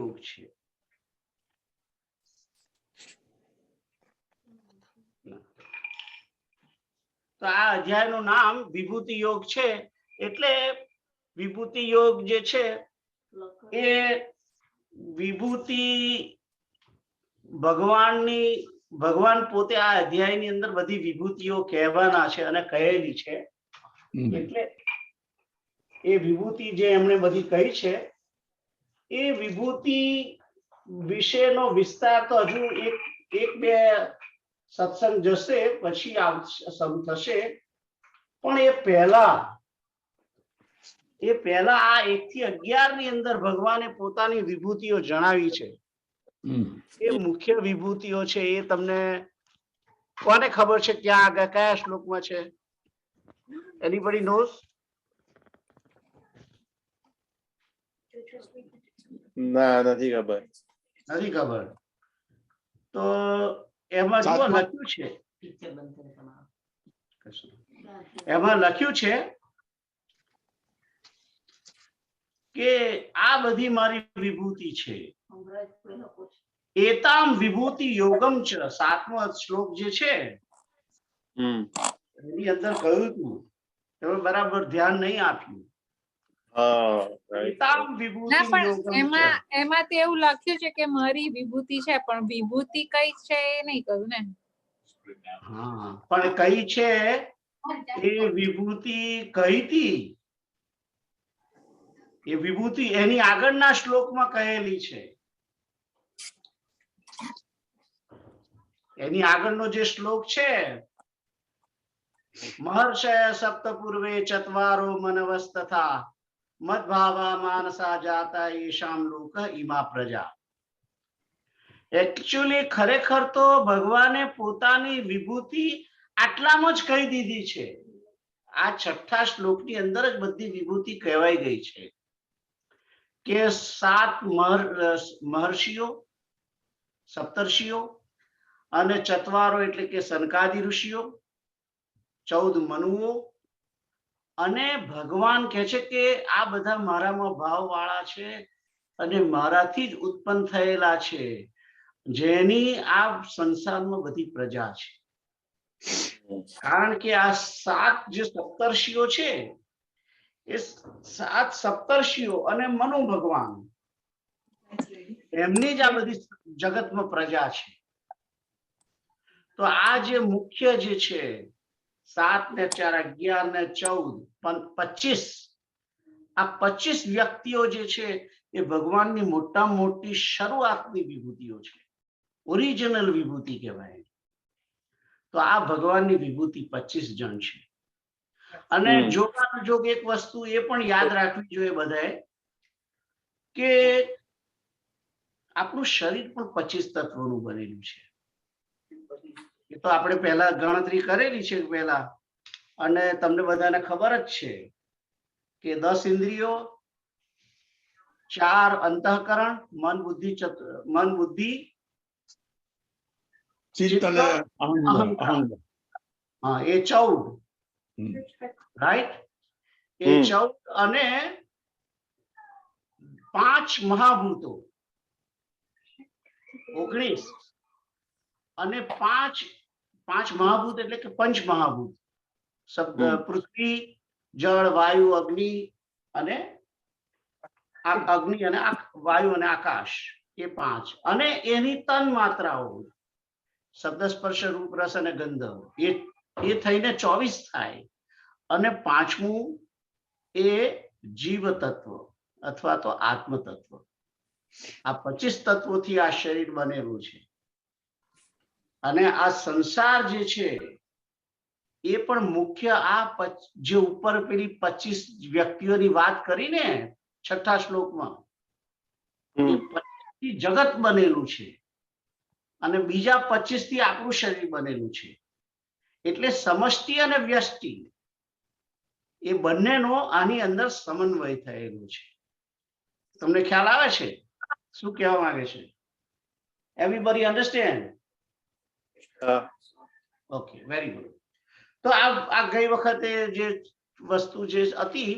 યોગ છે. તો આ અધ્યાયનું નામ વિભૂતિ યોગ છે. એટલે વિભૂતિ યોગ જે છે એ વિભૂતિ ભગવાન પોતે આ અધ્યાયની અંદર બધી વિભૂતિઓ કહેવાના છે અને કહેલી છે. એટલે એ વિભૂતિ જે એમણે બધી કહી છે એ વિભૂતિ વિશેનો વિસ્તાર તો હજુ એક બે સત્સંગ જશે પછી શરૂ થશે. પણ એ પહેલા આ 1 થી 11 ની અંદર ભગવાને પોતાની વિભૂતિઓ જણાવી છે. એ મુખ્ય વિભૂતિઓ છે એ તમને કોને ખબર છે ક્યાં આગળ કયા શ્લોકમાં છે? Anybody knows? ના, નથી ખબર. નથી ખબર. તો એમાં જો લખ્યું છે, એમાં લખ્યું છે કે આ બધી મારી વિભૂતિ છે. એતામ વિભૂતિ યોગમ ચ, 7મો શ્લોક જે છે એની અંદર કહ્યું હતું, તમે બરાબર ધ્યાન નહીં આપ્યું. એતામ વિભૂતિ યોગમ ચ. એમાં તો એવું લખ્યું છે કે મારી વિભૂતિ છે, પણ વિભૂતિ કઈ છે એ નહીં કહ્યું ને. હા, પણ કઈ છે એ વિભૂતિ કઈ હતી એ વિભૂતિ એની આગળના શ્લોકમાં કહેલી છે. એની આગળનો જે શ્લોક છે, મહર્ષય સપ્ત પૂર્વે ચત્વારો મનવસ્તથા મદભાવા માનસા જાતા યેષામ લોક ઈમા પ્રજા. એકચ્યુઅલી ખરેખર તો ભગવાને પોતાની વિભૂતિ આટલામાં જ કહી દીધી છે. આ 6થા શ્લોકની અંદર જ બધી વિભૂતિ કહેવાઈ ગઈ છે કે 7 મહર્ષિઓ, સપ્તર્ષિઓ અને ચત્વારો એટલે કે સનકાદિ ઋષિઓ, 14 મનુઓ અને ભગવાન કહે છે કે આ બધા મારામાં ભાવ વાળા છે અને મારાથી જ ઉત્પન્ન થયેલા છે, જેની આ સંસારમાં બધી પ્રજા છે. કારણ કે આ 7 જે સપ્તર્ષિઓ છે એ 7 સપ્તર્ષિઓ અને મનુ ભગવાન એમની જ આ બધી જગતમાં પ્રજા છે. તો આ જે મુખ્ય જે છે 7 ને 4 11 ને 14 25, આ 25 વ્યક્તિઓ જે છે એ ભગવાનની મોટામાં મોટી શરૂઆતની વિભૂતિઓ છે, ઓરિજિનલ વિભૂતિ કહેવાય. તો આ ભગવાનની વિભૂતિ 25 જણ છે. અને જોગ એક વસ્તુ એ પણ યાદ રાખવી જોઈએ બધાએ કે આપણું શરીર પણ 25 તત્વોનું બનેલું છે. એ તો આપણે પહેલા ગણતરી કરેલી છે પહેલા, અને તમને બધાને ખબર જ છે કે 10 ઇન્દ્રિયો, 4 અંતઃકરણ, મન બુદ્ધિ ચિત્ત અને અહંકાર. હા, એ 14, રાઈટ? એ 14 અને 5 મહાભૂતો 19 અને 5 મહાભૂત એટલે કે પંચ મહાભૂત, શબ્દ પૃથ્વી, જળ, વાયુ, અગ્નિ અને વાયુ અને આકાશ, એ 5. અને એની તન માત્રાઓ શબ્દ, સ્પર્શ, રૂપ, રસ અને ગંધ, એ થઈને 24 થાય. અને 5મું એ જીવ તત્વ અથવા તો આત્મ તત્વ. આ 25 તત્વોથી આ શરીર બનેલું છે. અને આ સંસાર જે છે એ પણ મુખ્ય આ જે ઉપર પેલી 25 વ્યક્તિઓની વાત કરીને 6થા શ્લોકમાં, જગત બનેલું છે અને બીજા 25 થી આપણું શરીર બનેલું છે. એટલે સમષ્ટિ અને વ્યષ્ટિ એ બંનેનો આની અંદર સમન્વય થયેલો છે. તમને ખ્યાલ આવે છે શું કહેવા માંગે છે? Everybody understand? Okay, very good. તો આ ગઈ વખતે જે વસ્તુ જે હતી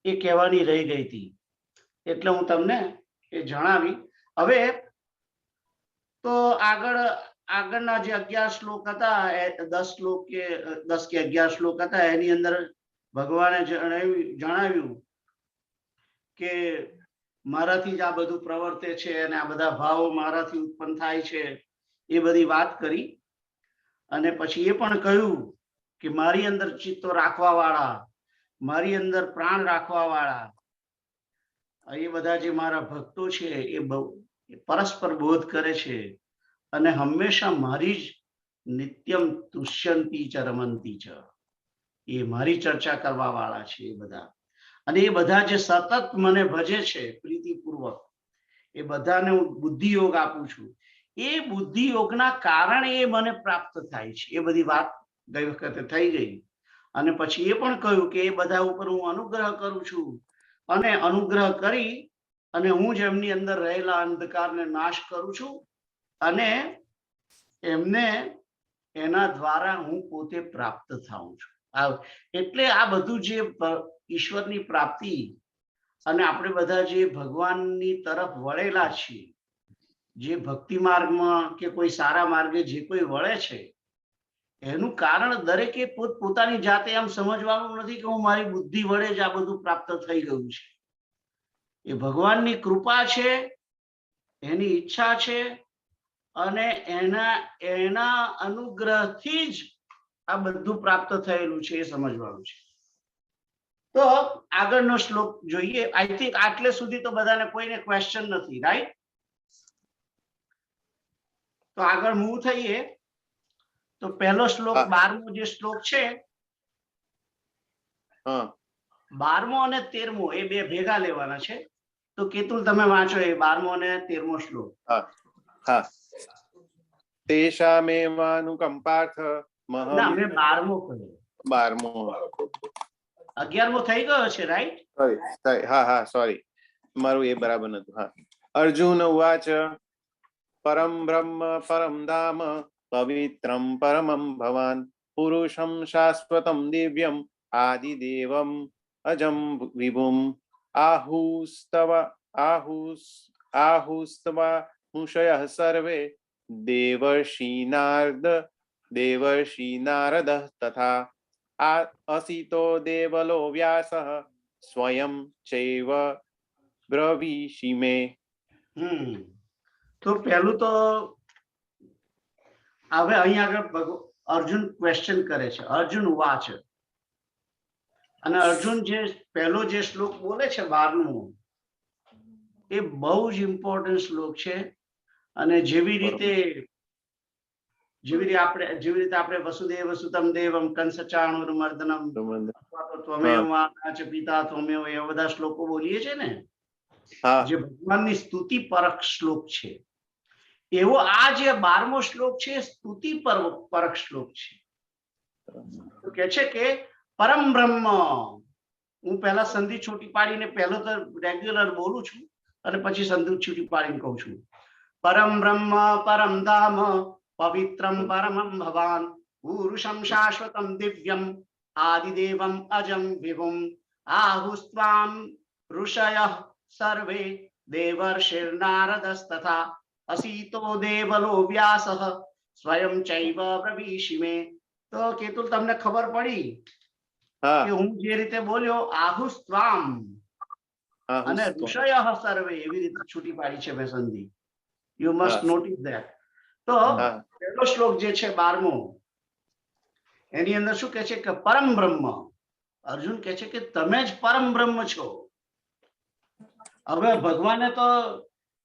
એ કહેવાની રહી ગઈ હતી, એટલે હું તમને એ જણાવી. હવે તો આગળના જે 11 શ્લોક હતા, 10 શ્લોક કે 10 કે 11 શ્લોક હતા, એની અંદર ભગવાને જણાવ્યું કે મારાથી જ આ બધું પ્રવર્તે છે અને આ બધા ભાવો મારાથી ઉત્પન્ન થાય છે, એ બધી વાત કરી. અને પછી એ પણ કહ્યું કે મારી અંદર ચિત્તો રાખવા વાળા, મારી અંદર પ્રાણ રાખવા વાળા, એ બધા જે મારા ભક્તો છે એ પરસ્પર બોધ કરે છે અને હંમેશા મારી જ નિત્યમ તુષ્યંતી ચ રમંતી ચ, એ મારી ચર્ચા કરવા વાળા છે એ બધા. અને એ બધા જે સતત મને ભજે છે પ્રીતિપૂર્વક, એ બધાને હું બુદ્ધિ યોગ આપું છું. એ બુદ્ધિ યોગના કારણે એ મને પ્રાપ્ત થાય છે. એ બધી વાત ગઈ વખતે થઈ ગઈ. અને પછી એ પણ કહ્યું કે એ બધા ઉપર હું અનુગ્રહ કરું છું અને અનુગ્રહ કરી અને હું જ એમની અંદર રહેલા અંધકારને નાશ કરું છું અને એમને એના દ્વારા હું પોતે પ્રાપ્ત થાઉં છું. એટલે આ બધું જે ઈશ્વરની પ્રાપ્તિ અને આપણે બધા જે ભગવાનની તરફ વળેલા છીએ, જે ભક્તિ માર્ગમાં કે કોઈ સારા માર્ગે જે કોઈ વળે છે, એનું કારણ દરેકે પોતાની જાતે એમ સમજવાનું નથી કે હું મારી બુદ્ધિ વડે જ આ બધું પ્રાપ્ત થઈ ગયું છે. એ ભગવાનની કૃપા છે, એની ઈચ્છા છે અને એના અનુગ્રહથી જ આ બધું પ્રાપ્ત થયેલું છે, એ સમજવાનું છે. તો આગળનો શ્લોક જોઈએ. આઈ થિંક આટલે સુધી તો બધાને કોઈને ક્વેશ્ચન નથી, રાઈટ? તો આગળ મૂવ થઈએ. તો પહેલો શ્લોક 12મો જે શ્લોક છે, 12મો અને 13મો એ બે ભેગા લેવાના છે. તો કેતુલ તમે વાંચો એ 12મો અને 13મો શ્લોક. હા. તેષામેવાનુકંપાર્થ મહમ. ના, મેં 12મો કહ્યું. 12મો. 11મો થઈ ગયો છે, રાઈટ? હા, સોરી, મારું એ બરાબર નતું. હા. અર્જુન ઉવાચ પરમ બ્રહ્મ પરમ ધામ પવિત્રમ પરમમ ભવાન પુરુષમ શાશ્વતમ દિવ્યમ આદિદેવમ અજમ વિભુમ આહુસ્તવા મુષયઃ સર્વે દેવર્ષિ તથા અસિતો દેવલો વ્યાસઃ સ્વયં ચૈવ બ્રવીષિ મે. તો પહેલું તો હવે અહીં આગળ અર્જુન ક્વેશ્ચન કરે છે. અર્જુન વાચ, અને અર્જુન જે પહેલો જે શ્લોક બોલે છે 12મો, એ બહુ જ ઇમ્પોર્ટન્ટ શ્લોક છે. અને જેવી રીતે આપણે વસુદેવ સુતમ દેવમ કંસ ચાણૂરમર્દનમ અથવા તો ત્વમેવ માતા ચ પિતા ત્વમેવ, એ બધા શ્લોકો બોલીએ છે ને, જે ભગવાનની સ્તુતિ પરક શ્લોક છે, એવો આ જે 12મો શ્લોક છે સ્તુતિ પરક શ્લોક છે. તો કે છે કે પરમ બ્રહ્મ, હું પહેલા સંધિ છૂટી પાડીને પહેલો તો રેગ્યુલર બોલું છું અને પછી સંધિ છૂટી પાડીને કહું છું. પરમ બ્રહ્મ પરમ ધામ પવિત્રમ પરમમ ભવાન પુરુષમ શાશ્વતમ દિવ્યમ આદિદેવમ અજમ વિભુમ આહુસ્ત્વામ ઋષયઃ સર્વે દેવર્ષિર્નારદસ્તથા અસિતો દેવલો વ્યાસઃ સ્વયં ચૈવ બ્રવીષિ મે. તો કેતુલ તમને ખબર પડી કે હું જે રીતે બોલ્યો આહુસ્ત્વામ અને ઋષયઃ સર્વે, એવી રીતે છૂટી પાડી છે મેં સંધિ. You must notice that. તો પહેલો શ્લોક જે છે 12મો, એની અંદર શું કહે છે કે પરમ બ્રહ્મ. અર્જુન કહે છે કે તમે જ પરમ બ્રહ્મ છો. હવે ભગવાને તો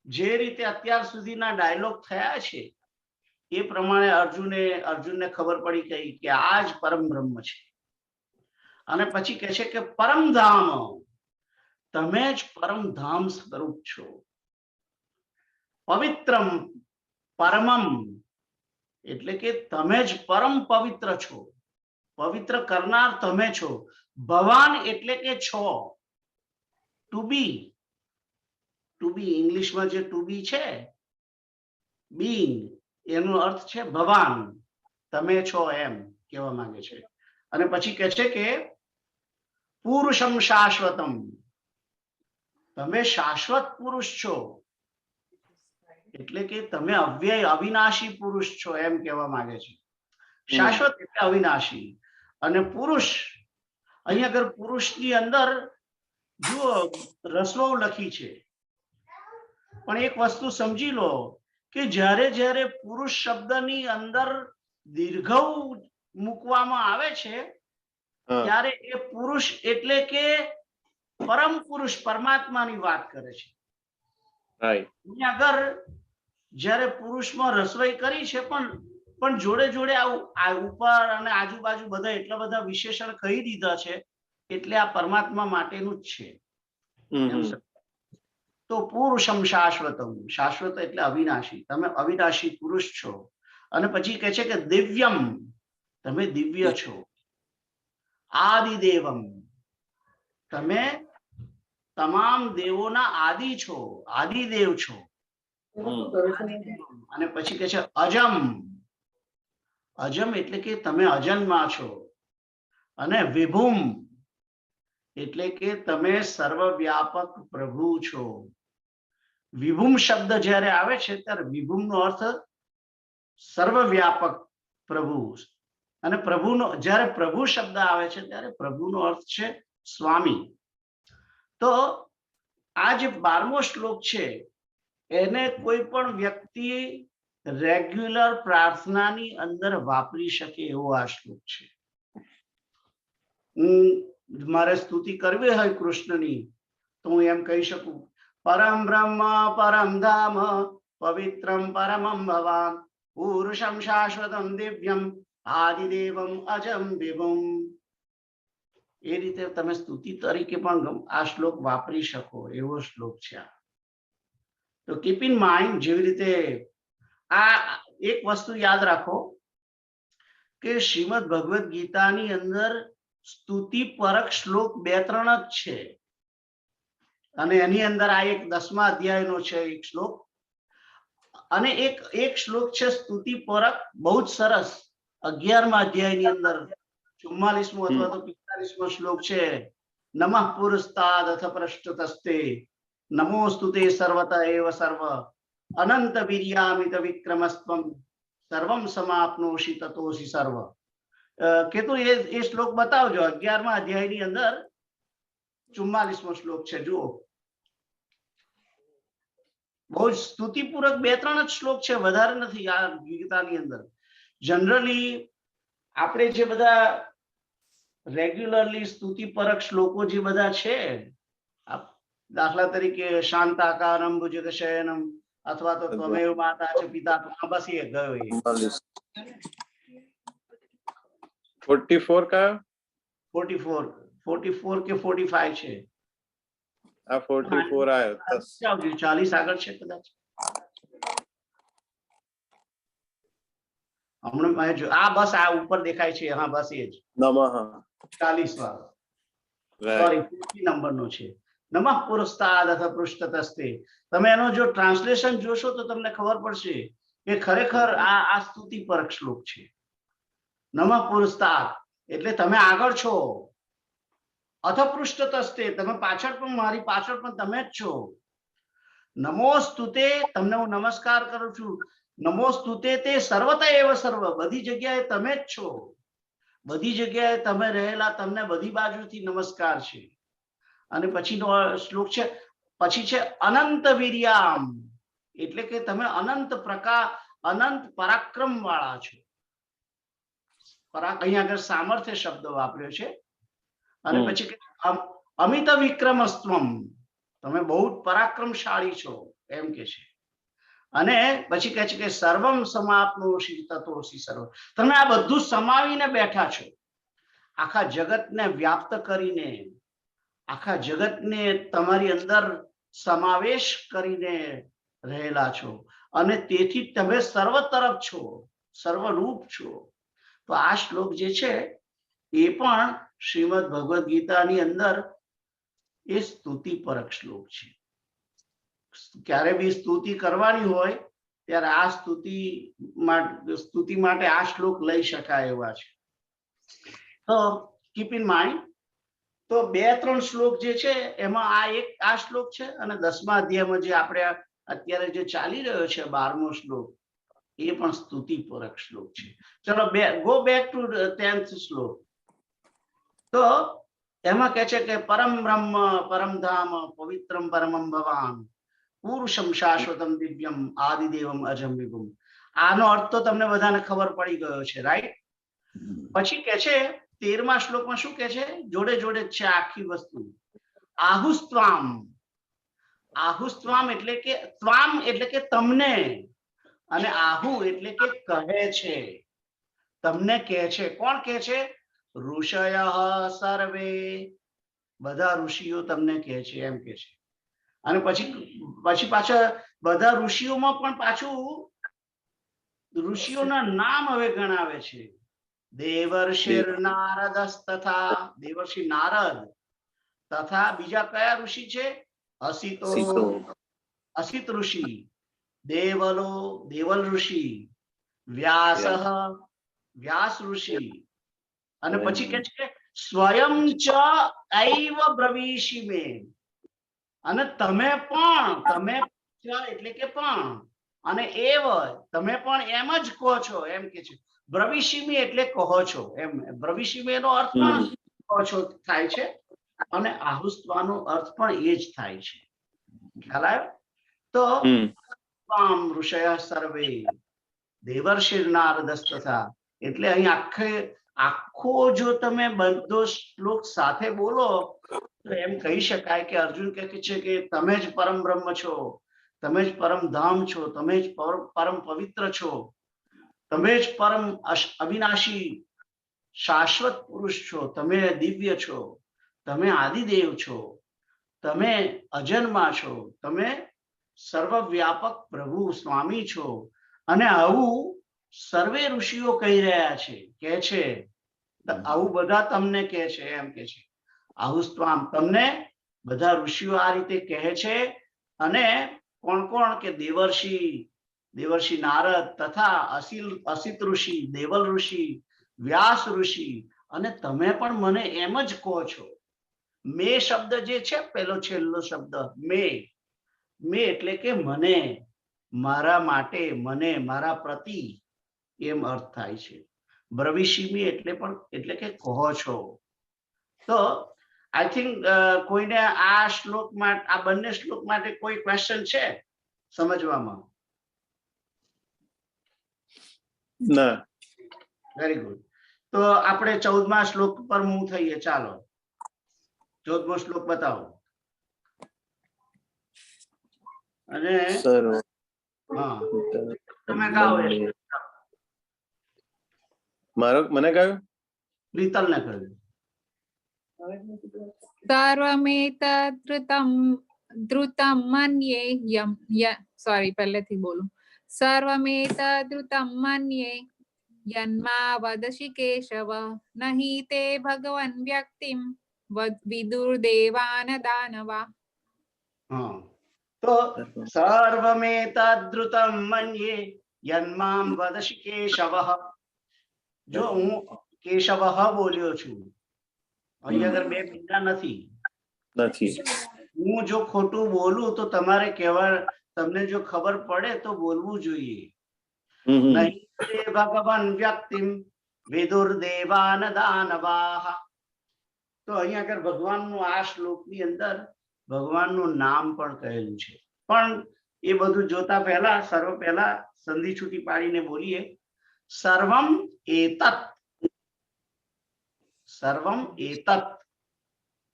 જે રીતે અત્યાર સુધીના ડાયલોગ થયા છે એ પ્રમાણે અર્જુનને ખબર પડી ગઈ કે આ જ પરમ બ્રહ્મ છે. અને પછી કહે છે કે પરમધામ, તમે જ પરમધામ સ્વરૂપ છો. પવિત્રમ પરમમ, એટલે કે તમે જ પરમ પવિત્ર છો, પવિત્ર કરનાર તમે છો. ભવાન એટલે કે છો, ટુ બી ઇંગ્લિશમાં જે ટુ બી છે, બીંગ, એનો અર્થ છે ભવાન, તમે છો એમ કહેવા માંગે છે. અને પછી કહે છે કે પુરુષમ શાશ્વતમ, તમે શાશ્વત પુરુષ છો, એટલે કે તમે અવ્યય અવિનાશી પુરુષ છો એમ કહેવા માંગે છે. શાશ્વત એટલે અવિનાશી. અને પુરુષ, અહીંયા આગળ પુરુષની અંદર જુઓ રસવો લખી છે, પણ એક વસ્તુ સમજી લો કે જ્યારે જ્યારે પુરુષ શબ્દની અંદર દીર્ઘ મૂકવામાં આવે છે ત્યારે એ પુરુષ એટલે કે પરમ પુરુષ પરમાત્માની વાત કરે છે. અહીંયા આગળ જ્યારે પુરુષમાં રસવાઈ કરી છે, પણ જોડે જોડે આ ઉપર અને આજુબાજુ બધા એટલા બધા વિશેષણ કહી દીધા છે, એટલે આ પરમાત્મા માટેનું જ છે. તો પુરુષમ શાશ્વતમ, શાશ્વત એટલે અવિનાશી, તમે અવિનાશી પુરુષ છો. અને પછી કહે છે કે દિવ્યમ, તમે દિવ્ય છો. આદિદેવમ, તમે તમામ દેવોના આદિ છો, આદિદેવ છો. અને પછી કહે છે અજમ, અજમ એટલે કે તમે અજન્મા છો. અને વિભુમ એટલે કે તમે સર્વવ્યાપક પ્રભુ છો. વિભુમ શબ્દ જ્યારે આવે છે ત્યારે વિભુમનો અર્થ સર્વવ્યાપક પ્રભુ. અને પ્રભુનો જ્યારે પ્રભુ શબ્દ આવે છે ત્યારે પ્રભુનો અર્થ છે સ્વામી. તો આ જે 12મો શ્લોક છે એને કોઈ પણ વ્યક્તિ રેગ્યુલર પ્રાર્થનાની અંદર વાપરી શકે એવો આ શ્લોક છે. મારે સ્તુતિ કરવી હોય કૃષ્ણની તો હું એમ કહી શકું, પરમ બ્રહ્મ પરમ ધામ પવિત્રમ પરમમ ભવાન પુરુષમ શાશ્વતમ દિવ્યમ આદિદેવમ અજમ વિભુમ. એ રીતે તમે સ્તુતિ તરીકે પણ આ શ્લોક વાપરી શકો એવો શ્લોક છે. તો કીપ ઇન માઇન્ડ, જેવી રીતે આ એક વસ્તુ યાદ રાખો કે શ્રીમદ ભગવદ ગીતાની અંદર સ્તુતિ પરક શ્લોક 2-3 જ છે. અને એની અંદર આ એક 10મા અધ્યાયનો છે એક શ્લોક, અને એક શ્લોક છે સ્તુતિ પરક બહુ જ સરસ 11મા અધ્યાયની અંદર 44મો અથવા તો 45મો શ્લોક છે. નમઃ પુરસ્તાદ અથ પૃષ્ઠતસ્તે નમોસ્તુતે સર્વત એવ સર્વ અનંત વીર્યામિત વિક્રમસ્ત્વમ સર્વમ સમાપ્નોષિ તતોષિ સર્વ. કેતું એ શ્લોક બતાવજો. 11મા અધ્યાયની અંદર 44મો શ્લોક છે. જુઓ, બહુ જ સ્તુતિપૂર્વક 2-3 જ શ્લોક છે, વધારે નથી આ ગીતાની અંદર. જનરલી આપણે જે બધા રેગ્યુલરલી સ્તુતિપરક શ્લોકો જે બધા છે, દાખલા તરીકે શાંતાકારમ ભુજગશયનમ અથવા તો ત્વમેવ માતા ચ પિતા, બસ એ ગયો. 44 का 44 કે 45 છે. આ 44 આયો. 40 આગળ છે કદાચ. હમણાં આ બસ આ ઉપર દેખાય છે. હા, બસ એ જ નમઃ 40 વાળો, સોરી 50 નંબરનો છે. નમઃ પુરસ્તાદ અથ પૃષ્ઠતસ્તે. તમે એનો જો ટ્રાન્સલેશન જોશો તો તમને ખબર પડશે કે ખરેખર આ સ્તુતિ પરક શ્લોક છે. નમઃ પુરસ્તાદ એટલે તમે આગળ છો, અથ પૃષ્ઠતસ્તે તમે પાછળ પણ, મારી પાછળ પણ તમે જ છો. નમોસ્તુતે તમને હું નમસ્કાર કરું છું. નમોસ્તુતે તે સર્વત એવ સર્વ, બધી જગ્યાએ તમે જ છો, બધી જગ્યાએ તમે રહેલા, તમને બધી બાજુથી નમસ્કાર છે. અને પછીનો શ્લોક છે, પછી છે અનંત વીર્યામ એટલે કે તમે અનંત પ્રકાર, અનંત પરાક્રમ વાળા છો. અહીંયા આગળ સામર્થ્ય શબ્દ વાપર્યો છે. અને પછી અમિત વિક્રમસ્ત્વમ, તમે બહુ પરાક્રમશાળી છો એમ કે છે. અને પછી કહે છે કે સર્વમ સમાપ્નોષિ તતોષિ સર્વ, તમે આ બધું સમાવીને બેઠા છો, આખા જગતને વ્યાપ્ત કરીને, આખા જગતને તમારી અંદર સમાવેશ કરીને રહેલા છો. અને તેથી તમે સર્વ તરફ છો, સર્વરૂપ છો. તો આ શ્લોક જે છે એ પણ શ્રીમદ ભગવદ ગીતાની અંદર એ સ્તુતિ પરક શ્લોક છે. ક્યારે બી સ્તુતિ કરવાની હોય ત્યારે આ સ્તુતિ માટે આ શ્લોક લઈ શકાય એવા છે. તો કીપ ઇન માઇન્ડ તો 2-3 શ્લોક જે છે એમાં આ શ્લોક છે અને 10મા અધ્યાયમાં જે આપણે અત્યારે જે ચાલી રહ્યો છે 12મો શ્લોક એ પણ સ્તુતિપૂર્વક શ્લોક છે. ચલો ગો બેક ટુ 10th શ્લોક. તો એમાં કહે છે કે પરમ બ્રહ્મ પરમ ધામ પવિત્રમ પરમમ ભવાન પુરુષમ શાશ્વતમ દિવ્યમ આદિદેવમ અજમ વિભુમ. આનો અર્થ તો તમને બધાને ખબર પડી ગયો છે, રાઈટ? પછી કે છે 13મા શ્લોકમાં શું કે છે? જોડે જોડે છે આખી વસ્તુ. આહુસ્ત્વામ. આહુસ્ત્વામ એટલે કે ત્વામ એટલે કે તમને, અને આહુ એટલે કે કહે છે, તમને કહે છે. કોણ કહે છે? ઋષયઃ સર્વે. બધા ઋષિઓ તમને કહે છે એમ કહે છે. અને પછી પાછા બધા ઋષિઓમાં પણ પાછું ઋષિઓના નામ હવે ગણાવે છે. દેવર્ષિર નારદસ્તથા. દેવર્ષિ નારદ તથા બીજા કયા ઋષિ છે? અસિતો અસિત ઋષિ, દેવલો દેવલ ઋષિ, વ્યાસ વ્યાસ ઋષિ, અને પછી કે છે સ્વયં ચ એવ બ્રવીષિ મે. અને તમે ચ એટલે કે પણ, અને એવ તમે પણ એમ જ કહો છો એમ કે છે. બ્રવીષિમી એટલે કહો છો એમ. બ્રવીષિમી નો અર્થ પણ કહો છો થાય છે, અને આહુસ્ત્વાનો અર્થ પણ એ જ થાય છે. ખ્યાલ આવ્યો? તો ઋષય સર્વે દેવર્ષિ નારદસ્તથા એટલે અહીં આખો જો તમે બધો શ્લોક સાથે બોલો તો એમ કહી શકાય કે અર્જુન કહે છે કે તમે જ પરમ બ્રહ્મ છો, તમે જ પરમ ધામ છો, તમે જ પરમ પવિત્ર છો, તમે જ પરમ અવિનાશી શાશ્વત પુરુષ છો, તમે દિવ્ય છો, તમે આદિદેવ છો, તમે અજન્મા છો, તમે સર્વવ્યાપક પ્રભુ સ્વામી છો. અને આવું સર્વે ઋષિઓ કહી રહ્યા છે, કે છે આવું બધા તમને કહે છે એમ કે છે. આહુસ્ત્વામ તમને બધા ઋષિઓ આ રીતે કહે છે. અને કોણ કોણ? કે દેવર્ષિ નારદ તથા અસિત ઋષિ, દેવલ ઋષિ, વ્યાસ ઋષિ, અને તમે પણ મને એમ જ કહો છો. મે શબ્દ જે છે પેલો છેલ્લો શબ્દ મે એટલે કે મને, મારા માટે, મને, મારા પ્રતિ એમ અર્થ થાય છે. બ્રવીષિમી એટલે કે કહો છો. તો આઈ થિંક કોઈને આ શ્લોક માટે, આ બંને શ્લોક માટે કોઈ ક્વેશ્ચન છે સમજવામાં? ના. Very good. તો આપણે 14મા શ્લોક પર મૂવ થઈએ. ચાલો 14મો શ્લોક બતાવો. અને હા, તમે ગાઓ. મને કહ્યું પ્રીતલ ને કહ્યું. સર્વમેતદ્રુતમ મન્યે પહેલેથી બોલું. સર્વમેતદ્રુતમ મન્યે યન્મા વદસि કેશવ નહિ તે ભગવન વ્યક્તિમ વિદુર્દેવાન દાનવા. હા, તો સર્વમેતદ્રુતમ મન્યે યન્મામ વદસિ કેશવઃ. જો હું કેશવઃ બોલ્યો છું, અહીં આગળ બે પિંડા નથી. હું જો ખોટું બોલું તો તમારે તમને જો ખબર પડે તો બોલવું જોઈએ. નહીં તે ભગવાન વ્યક્તિમ વિદુર્દેવાન દાનવાહ. તો અહીં આગળ ભગવાનનું આ શ્લોકની અંદર ભગવાનનું નામ પણ કહેલું છે. પણ એ બધું જોતા પહેલા સંધિ છૂટી પાડીને બોલીએ. સર્વમ એતત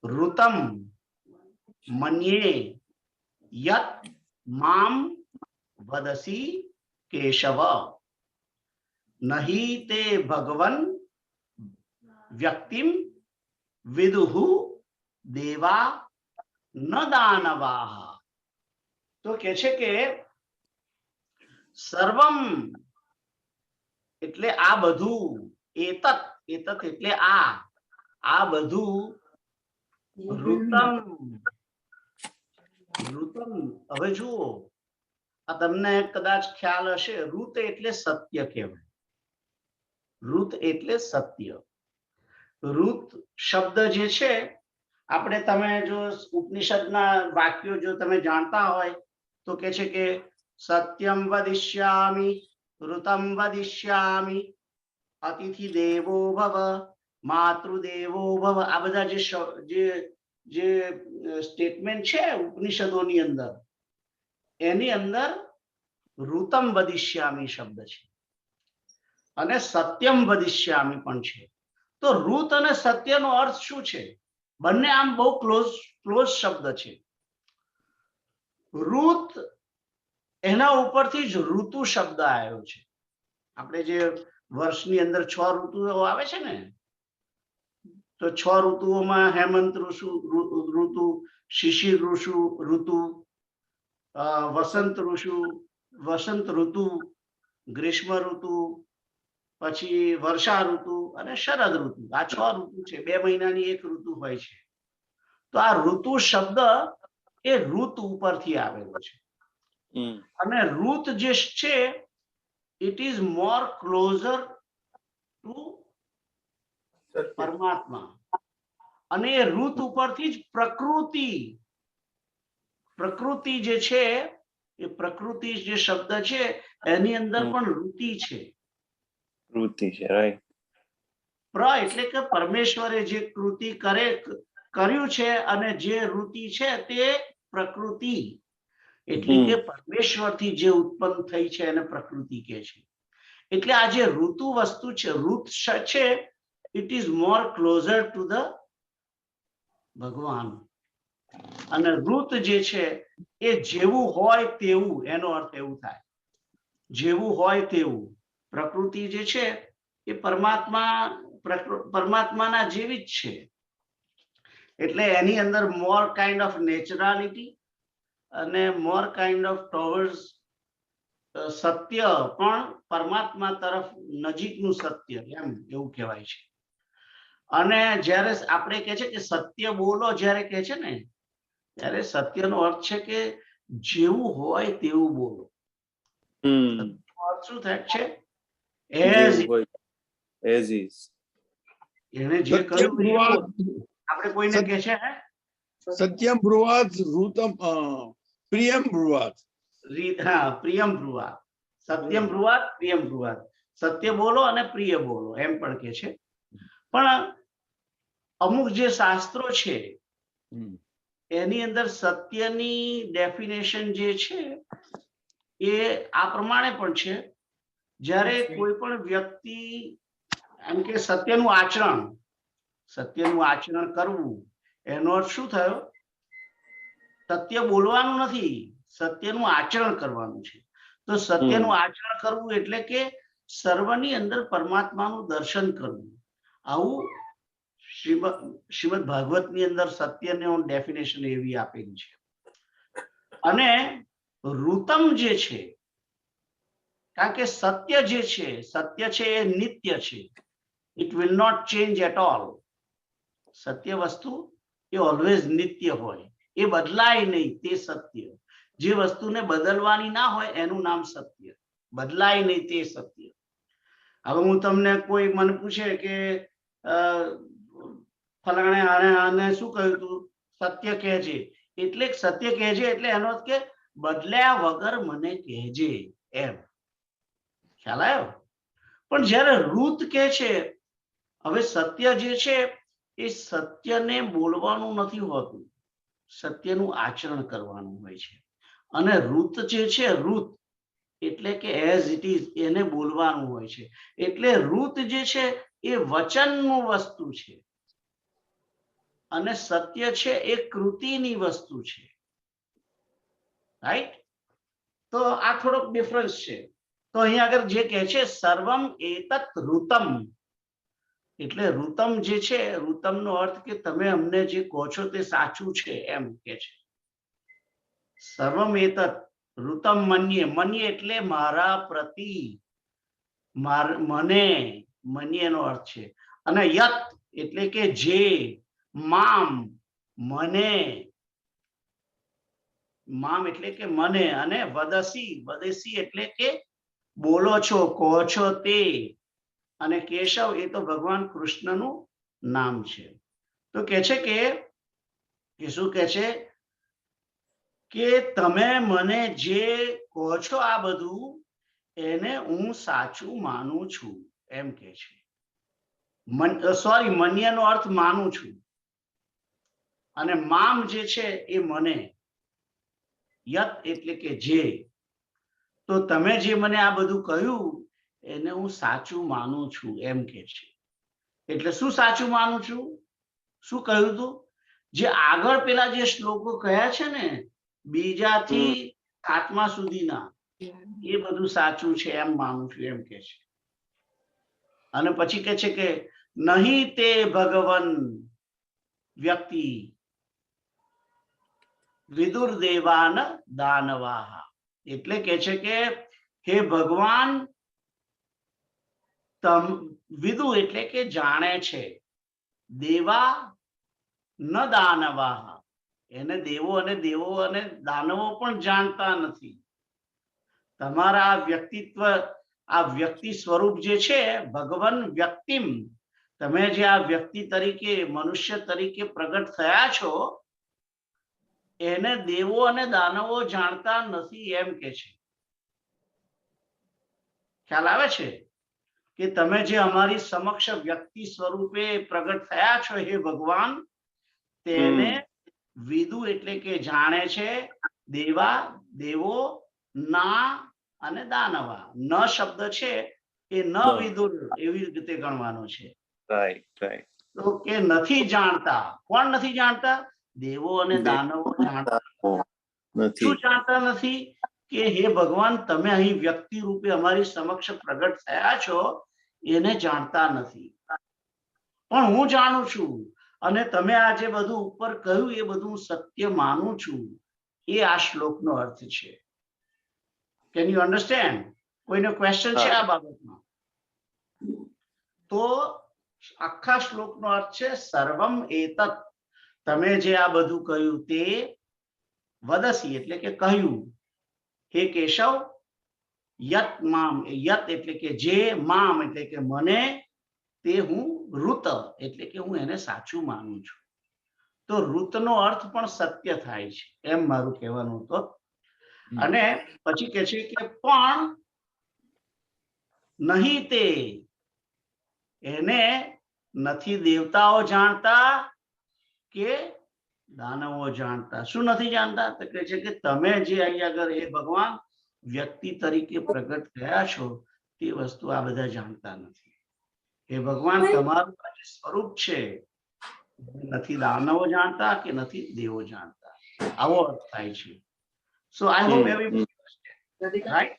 ઋતમ મન્યે યત મામ વદસી કેશવ નહિ તે ભગવન વ્યક્તિમ વિદુહુ દેવા ન દાનવાહ. તો કે છે કે સર્વમ એટલે આ બધું, એતત એટલે આ બધું, ઋતમ. હવે જુઓ, આ તમને કદાચ ખ્યાલ હશે, ઋત એટલે સત્ય કહેવાય. ઋત એટલે સત્ય. ઋત શબ્દ જે છે આપણે તમે જો ઉપનિષદના વાક્યો જો તમે જાણતા હોય તો કે છે કે સત્યમ વદિષ્યામિ ઋતમ વદિષ્યામિ અતિથિ દેવો ભવ માતૃદેવો ભવ. આ બધા જે સ્ટેટમેન્ટ છે ઉપનિષદોની અંદર, એની અંદર ઋતમ વદિષ્યામિ શબ્દ છે અને સત્યમ વદિષ્યામિ પણ છે. તો ઋત અને સત્યનો અર્થ શું છે? બંને આમ બહુ ક્લોઝ શબ્દ છે. ઋત એના ઉપરથી જ ઋતુ શબ્દ આવ્યો છે. આપણે જે વર્ષની અંદર 6 ઋતુઓ આવે છે ને, તો 6 ઋતુઓમાં હેમંત ઋતુ, શિશિર ઋતુ, વસંત ઋતુ, ગ્રીષ્મ ઋતુ, પછી વર્ષા ઋતુ અને શરદ ઋતુ. આ 6 ઋતુ છે. 2 મહિનાની એક ઋતુ હોય છે. તો આ ઋતુ શબ્દ એ ઋત ઉપરથી આવેલો છે. અને ઋત જે છે it is more closure two પરમાત્મા. અને એ ઋત ઉપરથી જ પ્રકૃતિ જે છે, એ પ્રકૃતિ જે શબ્દ છે એની અંદર પણ ઋતિ છે. રાઈટ. એટલે કે પરમેશ્વરે જે કૃતિ કર્યું છે અને જે ઋતિ છે તે પ્રકૃતિ, એટલે કે પરમેશ્વરથી જે ઉત્પન્ન થઈ છે એને પ્રકૃતિ કહે છે. એટલે આ જે ઋતુ વસ્તુ છે, ઋત છે, it is more closure to the ભગવાન. અને ઋત જે છે એ જેવું હોય તેવું, એનો અર્થ એવું થાય જેવું હોય તેવું. પ્રકૃતિ જે છે એ પરમાત્માના જેવી જ છે. એટલે એની અંદર મોર કાઇન્ડ ઓફ નેચરાલિટી અને મોર કાઇન્ડ ઓફ ટોવર્ડ્સ સત્ય, પણ પરમાત્મા તરફ નજીકનું સત્ય, એમ એવું કહેવાય છે. અને જ્યારે આપણે કહે છે કે સત્ય બોલો, જ્યારે કહે છે ને, ત્યારે સત્યનો અર્થ છે કે જેવું હોય તેવું બોલો. અર્થ શું થાય છે? As is. એને જે કહ્યું આપણે કોઈને કહે છે સત્યમ બ્રુવાત ઋતમ પ્રિયમ બ્રુવાત. પ્રિયમ બ્રુવાત. સત્યમ બ્રુવાત, પ્રિયમ બ્રુવાત. સત્ય બોલો અને પ્રિય બોલો, એમ પણ કે છે. પણ અમુક જે શાસ્ત્રો છે એની અંદર સત્યની ડેફિનેશન જે છે એ આ પ્રમાણે પણ છે. જ્યારે કોઈ પણ વ્યક્તિ એમ કે સત્યનું આચરણ કરવું, એનો અર્થ શું થયો? સત્ય બોલવાનું નથી, સત્યનું આચરણ કરવાનું છે. તો સત્યનું આચરણ કરવું એટલે કે સર્વની અંદર પરમાત્માનું દર્શન કરવું. આવું શ્રીમદ ભાગવતની અંદર સત્યની ડેફિનેશન એવી આપેલી છે. અને ઋતમ જે છે, કારણ કે સત્ય જે છે, સત્ય છે એ નિત્ય છે. It will not change at all. સત્ય વસ્તુ એ ઓલવેઝ નિત્ય હોય, એ બદલાય નહીં, તે સત્ય. જે વસ્તુને બદલવાની ના હોય એનું નામ સત્ય. બદલાય નહીં તે સત્ય. હવે હું તમને કોઈ મને પૂછે કે ફલાણે આને શું કહ્યું તું? સત્ય કહેજે. એટલે સત્ય કહેજે એટલે એનો અર્થ કે બદલ્યા વગર મને કહેજે, એમ. ખ્યાલ આવ્યો? પણ જ્યારે ઋત કહે છે, હવે સત્ય જે છે એ સત્યને બોલવાનું નથી હોતું, સત્યનું આચરણ કરવાનું હોય છે. અને ઋત જે છે, ઋત એટલે કે એઝ ઇટ ઇઝ, એને બોલવાનું હોય છે. એટલે ઋત જે છે એ વચનનું વસ્તુ છે અને સત્ય છે એ કૃતિની વસ્તુ છે. રાઈટ? તો આ થોડોક ડિફરન્સ છે. તો અહીંયા આગળ જે કહે છે સર્વમ એતત ઋતમ, એટલે ઋતમ જે છે, ઋતમનો અર્થ કે તમે અમને જે કહો છો તે સાચું છે, એમ કે છે. સર્વમ એતત ઋતમ મન્યે એટલે મારા પ્રતિ, મન્યનો અર્થ છે. અને યત એટલે કે જે, મામ એટલે કે મને, અને વદસી એટલે કે બોલો છો, કહો છો તે. અને કેશવ એ તો ભગવાન કૃષ્ણનું નામ છે. તો કે છે કે કે શું કે છે કે તમે મને જે કહો છો આ બધું એને હું સાચું માનું છું એમ કે છે. સોરી, મન્યનો અર્થ માનું છું અને મામ જે છે એ મને, યત એટલે કે જે. તો તમે જે મને આ બધું કહ્યું એને હું સાચું માનું છું એમ કે છે. એટલે શું સાચું માનું છું? શું કહ્યું તું? જે આગળ પેલા જે શ્લોકો કહ્યા છે ને બીજાથી 7મા સુધીના, એ બધું સાચું છે એમ માનું છું એમ કે છે. અને પછી કે છે કે નહીં તે ભગવન વ્યક્તિ વિદુર દેવાન દાનવાહ. એટલે કે છે કે હે ભગવાન, વિદુ એટલે કે જાણે છે, દેવા ન દાનવાહ, એને દેવો અને દાનવો પણ જાણતા નથી. તમારા આ વ્યક્તિત્વ, આ વ્યક્તિ સ્વરૂપ જે છે ભગવાન વ્યક્તિમ, તમે જે આ વ્યક્તિ તરીકે, મનુષ્ય તરીકે પ્રગટ થયા છો એને દેવો અને દાનવો જાણતા નથી એમ કે છે. ખ્યાલ આવે છે કે તમે જે અમારી સમક્ષ વ્યક્તિ સ્વરૂપે પ્રગટ થયા છો હે ભગવાન, તેને વિદુ એટલે કે જાણે છે, દેવા દેવો, ના અને દાનવા. ન શબ્દ છે એ ન વિદુર એવી રીતે ગણવાનો છે. રાઈટ. તો કે નથી જાણતા. કોણ નથી જાણતા? દેવો અને દાનવો જાણતા નથી. શું જાણતા નથી? કે હે ભગવાન, તમે અહીં વ્યક્તિ રૂપે અમારી સમક્ષ પ્રગટ થયા છો એને જાણતા નથી, પણ હું જાણું છું. અને તમે આ જે બધું ઉપર કહ્યું એ બધું સત્ય માનું છું. એ આ શ્લોકનો અર્થ છે. Can you understand? કોઈને ક્વેશ્ચન છે આ બાબતમાં? તો આખા શ્લોકનો અર્થ છે સર્વમ એતત, તમે જે આ બધું કહ્યું તે વદસી એટલે કે કહ્યું, હે કેશવ, યત મામ, યત એટલે કે જે, મામ એટલે કે મને, તે હું ઋત એટલે કે હું એને સાચું માનું છું. તો ઋતનો અર્થ પણ સત્ય થાય છે એમ મારું કહેવાનું હતું. અને પછી કે છે કે પણ નહીં તે, એને નથી દેવતાઓ જાણતા કે દાનવો જાણતા. શું નથી જાણતા? તો કહે છે કે તમે જે અહીંયા આગળ હે ભગવાન વ્યક્તિ તરીકે પ્રગટ થયા છો તે વસ્તુ આ બધા જાણતા નથી. હે ભગવાન, તમારું જે સ્વરૂપ છે નથી દાનવો જાણતા કે નથી દેવો જાણતા. આવો અર્થ થાય છે. સો આઈ હોપ એવરી રાઈટ.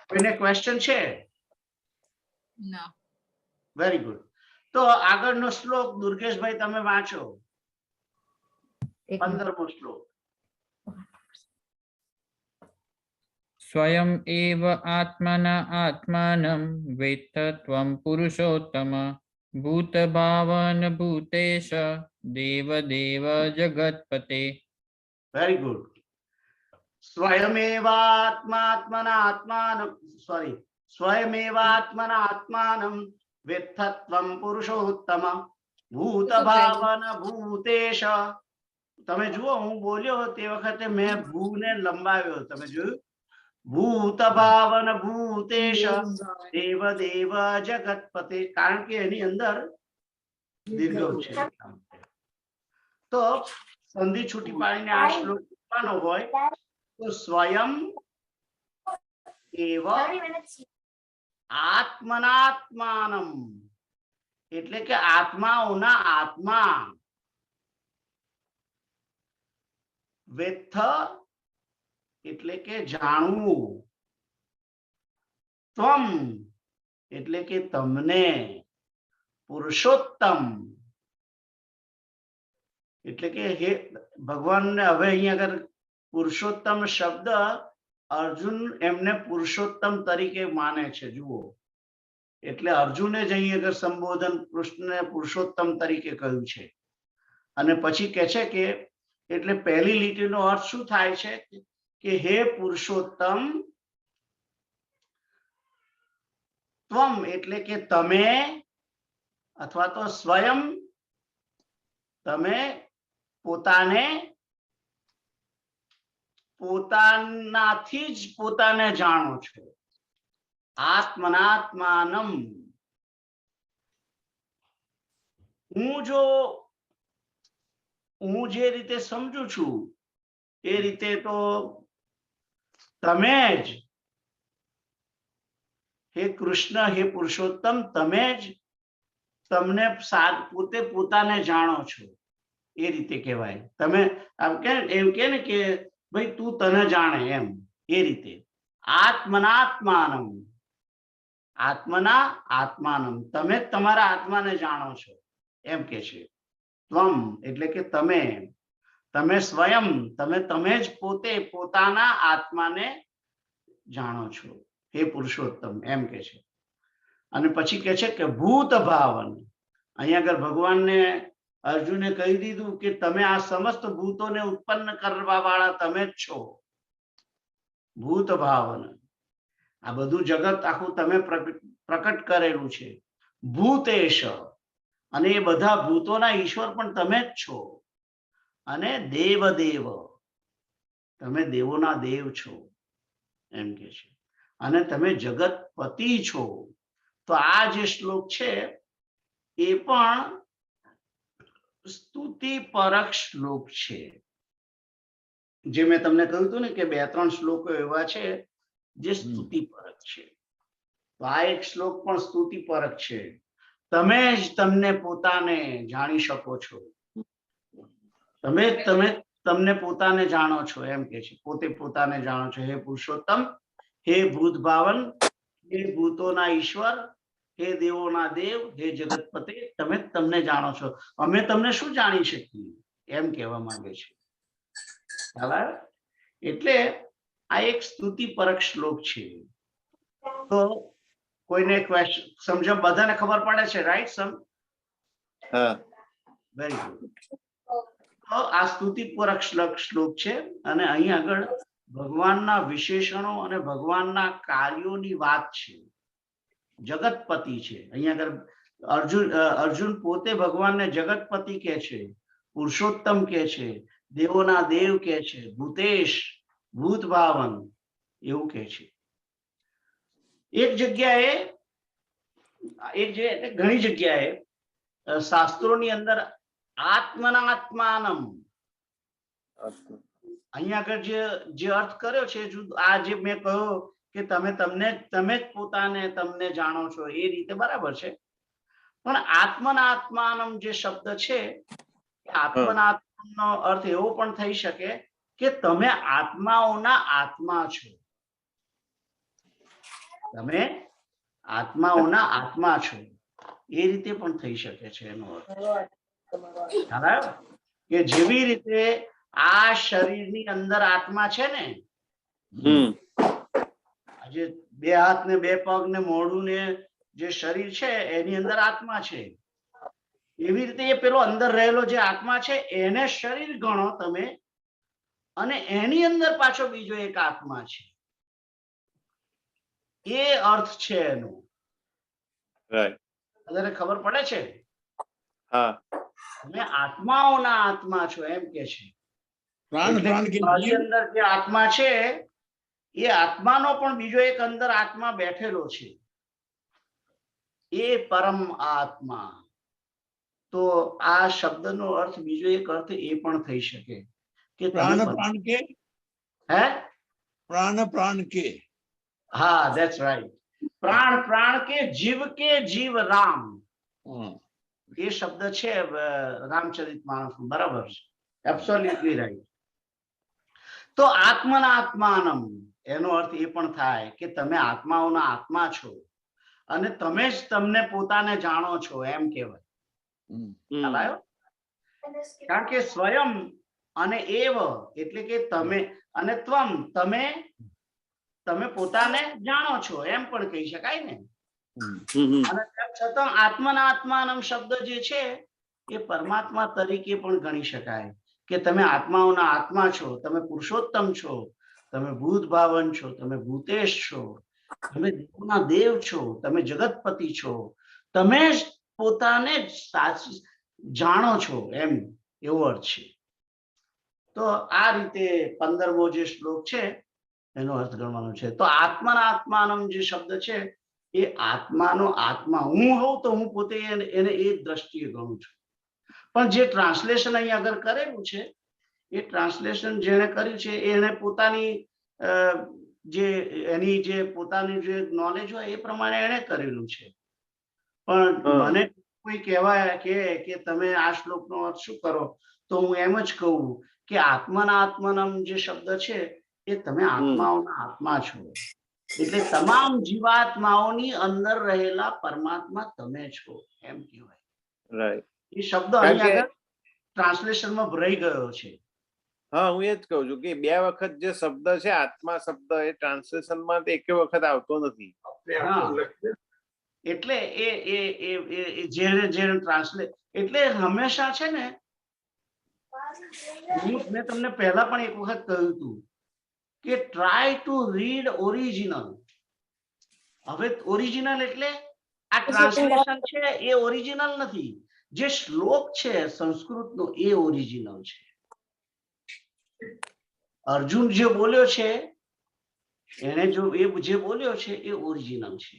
કોઈને ક્વેશ્ચન છે? ના. Very good. તો આગળનો શ્લોક દુર્ગેશભાઈ તમે વાંચો. 15મો શ્લોક. स्वयं एव आत्मना आत्मानं वेत्थ त्वं पुरुषोत्तम भूतभावन भूतेश देवदेव जगत्पते. Very good. સ્વયમેવાત્માત્મના આત્માનમ, સોરી, સ્વયમેવાત્મના આત્માનમ વેત્થ ત્વં પુરુષોત્તમ ભૂતભાવન ભૂતેશ. તમે જુઓ, હું બોલ્યો તે વખતે મેં ભૂને લંબાવ્યો. તમે જોયું? ભૂતભાવન ભૂતેશ દેવ દેવ જગતપતે. કારણ કે એની અંદર દીર્ઘ છે. તો સંધિ છૂટી પાડીને આ શ્લોક લખવાનો હોય તો સ્વયં એવ આત્મનાત્માનમ એટલે કે આત્માઓના આત્મા, વેત્થ એટલે કે જાણવું, ત્વમ એટલે કે તમને, પુરુષોત્તમ એટલે કે હે ભગવાનને. હવે અહીંયા આગળ પુરુષોત્તમ શબ્દ અર્જુન એમને પુરુષોત્તમ તરીકે માને છે. જુઓ, એટલે અર્જુને જ અહીં આગળ સંબોધન કૃષ્ણને પુરુષોત્તમ તરીકે કહ્યું છે. અને પછી કહે છે કે એટલે પહેલી લીટીનો અર્થ શું થાય છે કે હે પુરુષોત્તમ, ત્વમ એટલે કે તમે અથવા તો સ્વયં, તમે પોતાને પોતાનાથી જ પોતાને જાણો છો. આત્મનાત્માનમ. હું જે રીતે સમજુ છું એ રીતે તો તમે જ, હે કૃષ્ણ, હે પુરુષોત્તમ, તમે જ તમને પોતે પોતાને જાણો છો એ રીતે કહેવાય. તમે એમ કે ને કે ભાઈ તું તને જાણે, એમ એ રીતે. આત્મનાત્માનમ. આત્મના આત્માનમ. તમે જ તમારા આત્માને જાણો છો એમ કે છે. ત્વમ એટલે કે તમે, તમે સ્વયં, તમે જ પોતે પોતાના આત્માને જાણો છો હે પુરુષોત્તમ, એમ કે છે. અને પછી કે છે કે ભૂત ભાવન. અહીંયા આગળ ભગવાનને અર્જુને કહી દીધું કે તમે આ સમસ્ત ભૂતોને ઉત્પન્ન કરવા વાળા તમે જ છો. ભૂત ભાવન. આ બધું જગત આખું તમે પ્રકટ કરેલું છે. ભૂતેશ. અને એ બધા ભૂતોના ઈશ્વર પણ તમે જ છો. અને દેવદેવ. તમે દેવોના દેવ છો એમ કે છે. અને તમે જગતપતિ છો. તો આ જે શ્લોક છે એ પણ સ્તુતિ પરક શ્લોક છે. જે મેં તમને કહ્યું હતું ને કે 2-3 શ્લોકો એવા છે જે સ્તુતિ પરક છે. તો આ એક શ્લોક પણ સ્તુતિ પરક છે. તમે જ તમને પોતાને જાણી શકો છો. તમે તમને પોતાને જાણો છો એમ કે છે. પોતે પોતાને જાણો છો હે પુરુષોત્તમ, હે ભૂત ભાવન, હે ભૂતોના ઈશ્વર, હે દેવોના દેવ, હે જગતપતિ, તમે તમને જાણો છો. અમે તમને શું જાણી શકીએ એમ કહેવા માંગે છે. એટલે આ એક સ્તુતિ પરક શ્લોક છે. તો કોઈને ક્વેશ્ચન સમજો? બધાને ખબર પડે છે, રાઈટ? હા. Very good. તો આ સ્તુતિ પરક શ્લોક છે અને અહીં આગળ ભગવાનના વિશેષણો અને ભગવાનના કાર્યોની વાત છે. જગતપતિ છે. અહીંયા આગળ અર્જુન પોતે ભગવાનને જગતપતિ કે છે, પુરુષોત્તમ કે છે, દેવોના દેવ કે છે, ભૂતેશ, ભૂત ભાવન એવું કે છે. એક જગ્યાએ ઘણી જગ્યાએ શાસ્ત્રોની અંદર આત્મનાત્માનમ, અહીંયા આગળ જે અર્થ કર્યો છે, આ જે મેં કહ્યું કે તમે જ પોતાને તમને જાણો છો એ રીતે બરાબર છે. પણ આત્મનાત્માનમ જે શબ્દ છે, આત્મનાત્માનો અર્થ એવો પણ થઈ શકે કે તમે આત્માઓના આત્મા છો. તમે આત્માઓના આત્મા છો એ રીતે પણ થઈ શકે છે એનો અર્થ. કે જેવી રીતે આ શરીરની અંદર આત્મા છે ને, આજે 2 હાથ ને 2 પગ ને મોઢું ને જે શરીર છે એની અંદર આત્મા છે. એવી રીતે એ પેલો અંદર રહેલો જે આત્મા છે એને શરીર ગણો તમે, અને એની અંદર પાછો બીજો એક આત્મા છે. એ અર્થ છે એનો. બધાને ખબર પડે છે? હા. તમે આત્માઓના આત્મા છો એમ કે છે. પ્રાણ કે મારી અંદર જે આત્મા છે એ આત્માનો પણ બીજો એક અંદર આત્મા બેઠેલો છે, એ પરમ આત્મા. તો આ શબ્દનો અર્થ બીજો એક અર્થ એ પણ થઈ શકે કે પ્રાણ કે હે પ્રાણ કે. હા, ધેટ્સ રાઈટ. પ્રાણ કે જીવ રામ. એ શબ્દ છે રામચરિતમાનસ, બરાબર છે. Absolutely right. તો આત્મનાત્માનમ એનો અર્થ એ પણ થાય કે તમે આત્માઓના આત્મા છો અને તમે જ તમને પોતાને જાણો છો એમ કહેવાય. કારણ કે સ્વયં અને એવ એટલે કે તમે, અને ત્વમ તમે પોતાને જાણો છો એમ પણ કહી શકાય ને. અને તેમ છતાં આત્મનાત્માનમ શબ્દ જે છે એ પરમાત્મા તરીકે પણ ગણી શકાય કે તમે આત્માઓના આત્મા છો, તમે પુરુષોત્તમ છો, તમે ભૂત ભાવન છો, તમે ભૂતેશ છો, તમે દેવોના દેવ છો, તમે જગતપતિ છો, તમે જ પોતાને સાચી જાણો છો એમ એવો અર્થ છે. તો આ રીતે 15મો જે શ્લોક છે એનો અર્થ ગણવાનો છે. તો આત્માના આત્માનમ જે શબ્દ છે એ આત્માનો આત્મા હું હોઉં તો હું પોતે એને એ દ્રષ્ટિએ ગણું છું. પણ જે ટ્રાન્સલેશન અહીં આગળ કરેલું છે એ ટ્રાન્સલેશન જેણે કર્યું છે એને પોતાની જે એની જે પોતાની જે નોલેજ હોય એ પ્રમાણે એણે કરેલું છે. પણ હા. મને કોઈ કહેવાય કે તમે આ શ્લોકનો અર્થ શું કરો, તો હું એમ જ કહું કે આત્માના આત્માનમ જે શબ્દ છે એ તમે આત્માઓના આત્મા છો. એટલે તમામ જીવાત્માઓની અંદર રહેલા પરમાત્મા તમે છો એમ કહેવાય. રાઈટ. એ શબ્દ કારણ અહીં કે આગળ ટ્રાન્સલેશનમાં ભરાઈ ગયો છે. હા, હું એ જ કહું છું કે 2 વખત જે શબ્દ છે આત્મા શબ્દ એ ટ્રાન્સલેશનમાં એક વખત આવતો નથી. હા. એટલે જેને ટ્રાન્સલેટ એટલે હંમેશા છે ને, મેં તમને પહેલા પણ એક વખત કહ્યું હતું કે ટ્રાય ટુ રીડ ઓરિજિનલ. હવે ઓરિજિનલ એટલે આ ટ્રાન્સલેશન છે એ ઓરિજિનલ નથી, જે શ્લોક છે સંસ્કૃતનો એ ઓરિજિનલ છે. અર્જુન જે બોલ્યો છે એને જે બોલ્યો છે એ ઓરિજિનલ છે.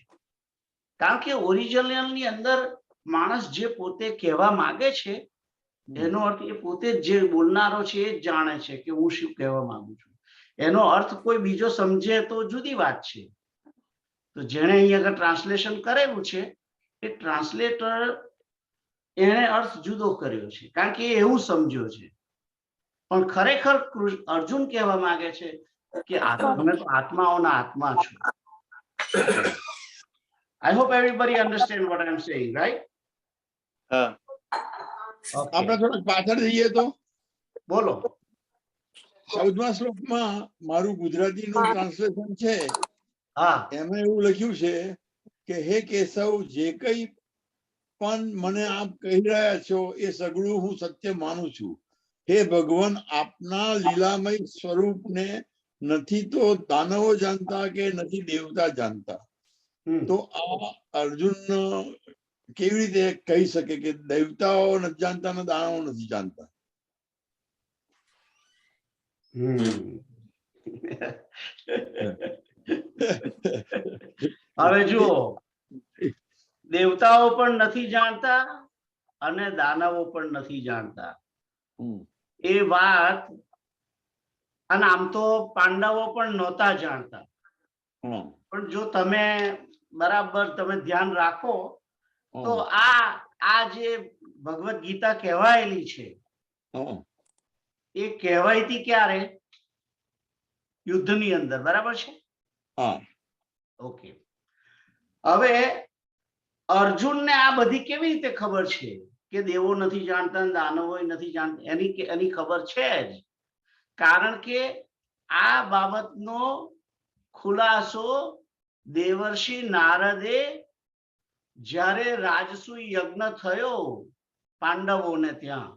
કારણ કે ઓરિજિનલ ની અંદર માણસ જે પોતે કહેવા માંગે છે એનો અર્થ એ પોતે જે બોલનારો છે એ જ જાણે છે કે હું શું કહેવા માંગુ છું. એનો અર્થ કોઈ બીજો સમજે તો જુદી વાત છે. તો જેણે અહીં આગળ ટ્રાન્સલેશન કરેલું છે એ ટ્રાન્સલેટર એને અર્થ જુદો કર્યો છે કારણ કે એ એવું સમજ્યો છે. પણ ખરેખર અર્જુન કહેવા માંગે છે કે તમે તો આત્માઓના આત્મા છો. I hope everybody understand what I am saying, right? હા. આપણે થોડુંક પાછળ જઈએ તો બોલો. 14મા શ્લોકમાં મારું ગુજરાતીનું ટ્રાન્સલેશન છે હા. એમાં એવું લખ્યું છે કે હે કેશવ, જે કંઈ પણ મને આપ કહી રહ્યા છો એ સગળું હું સત્ય માનું છું. હે ભગવાન, આપના લીલામય સ્વરૂપને નથી તો દાનવો જાણતા કે નથી દેવતા જાણતા. તો આ અર્જુન કેવી રીતે કહી શકે કે દેવતાઓ નથી જાણતા ને દાનવો નથી જાણતા? હવે જુઓ, દેવતાઓ પણ નથી જાણતા અને દાનવો પણ નથી જાણતા એ વાત. અને આમ તો પાંડવો પણ નહોતા જાણતા. પણ જો તમે બરાબર તમે ધ્યાન રાખો તો આ જે ભગવદ ગીતા કહેવાયેલી છે એ કહેવાયતી ક્યારે? યુદ્ધની અંદર, બરાબર છે? ઓકે. હવે અર્જુનને આ બધી કેવી રીતે ખબર છે કે દેવો નથી જાણતા દાનવો નથી જાણતા? એની ખબર છે જ, કારણ કે આ બાબતનો ખુલાસો દેવર્ષિ નારદે જ્યારે રાજસૂય યજ્ઞ થયો પાંડવોને ત્યાં,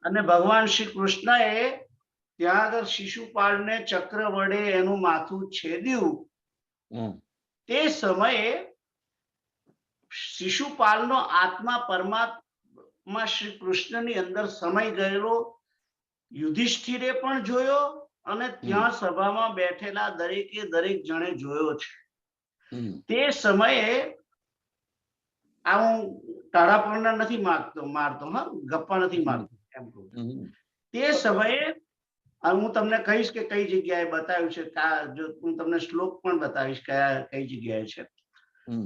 અને ભગવાન શ્રી કૃષ્ણએ ત્યાં આગળ શિશુપાળને ચક્ર વડે એનું માથું છેદ્યું, તે સમયે શિશુપાલનો આત્મા પરમાત્મા શ્રી કૃષ્ણની અંદર સમાઈ ગયેલો યુધિષ્ઠિરે પણ જોયો અને ત્યાં સભામાં બેઠેલા દરેકે દરેક જણે જોયો છે. તે સમયે આ હું ટાળાપણના નથી મારતો, હા, ગપ્પા નથી મારતો એમ કહું. તે સમયે હું તમને કહીશ કે કઈ જગ્યાએ બતાવ્યું છે, જો હું તમને શ્લોક પણ બતાવીશ કઈ જગ્યાએ છે.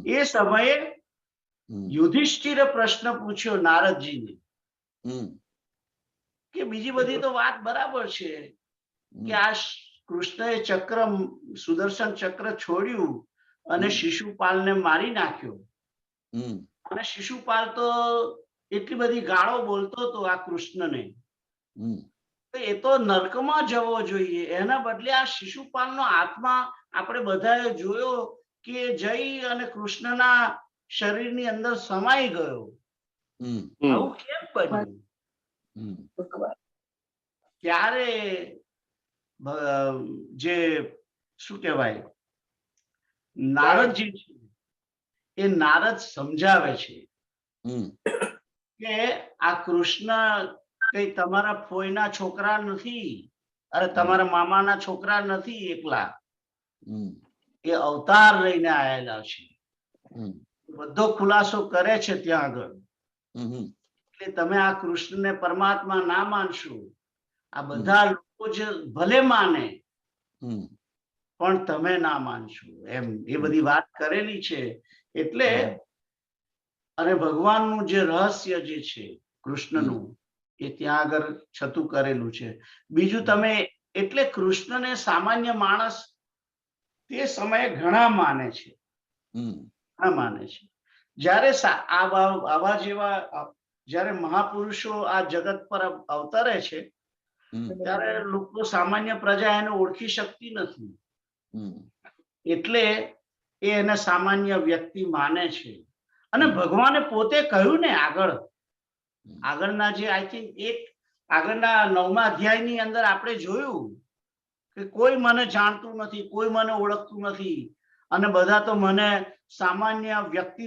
એ સમયે યુધિષ્ઠિરે પ્રશ્ન પૂછ્યો નારદજીને કે બીજી બધી તો વાત બરાબર છે કે આ કૃષ્ણએ ચક્ર સુદર્શન ચક્ર છોડ્યું અને શિશુપાલને મારી નાખ્યો, અને શિશુપાલ તો એટલી બધી ગાળો બોલતો હતો આ કૃષ્ણને, એ તો નર્કમાં જવો જોઈએ. એના બદલે આ શિશુપાલનો આત્મા આપણે બધાએ જોયો કે જઈ અને કૃષ્ણના શરીરની અંદર સમાઈ ગયો. આવું કેમ બન્યું? ત્યારે જે શું કહેવાય નારદજી છે એ નારદ સમજાવે છે કે આ કૃષ્ણ કઈ તમારા ફોઈના છોકરા નથી, અરે તમારા મામાના છોકરા નથી એકલા, હમ, એ અવતાર લઈને આવેલા છે. હમ, બધો ખુલાસો કરે છે ત્યાં આગળ. હમ, એટલે તમે આ કૃષ્ણને પરમાત્મા ના માનશો, આ બધા લોકો જે ભલે માને હમ, પણ તમે ના માનશો એમ એ બધી વાત કરેલી છે. એટલે અને ભગવાનનું જે રહસ્ય જે છે કૃષ્ણનું એ ત્યાં આગળ છતું કરેલું છે. બીજું તમે એટલે કૃષ્ણને સામાન્ય માણસ તે સમયે ઘણા માને છે, હમ, ઘણા માને છે. જ્યારે આવા જેવા જ્યારે મહાપુરુષો આ જગત પર અવતરે છે હમ, ત્યારે લોકો સામાન્ય પ્રજા એને ઓળખી શકતી નથી, હમ, એટલે એ એને સામાન્ય વ્યક્તિ માને છે. અને ભગવાને પોતે કહ્યું ને આગળના જે આઈ થિંક આગળના 9મા અધ્યાયની અંદર આપણે જોયું કે કોઈ મને જાણતું નથી, કોઈ મને ઓળખતું નથી, અને બધા તો મને સામાન્ય વ્યક્તિ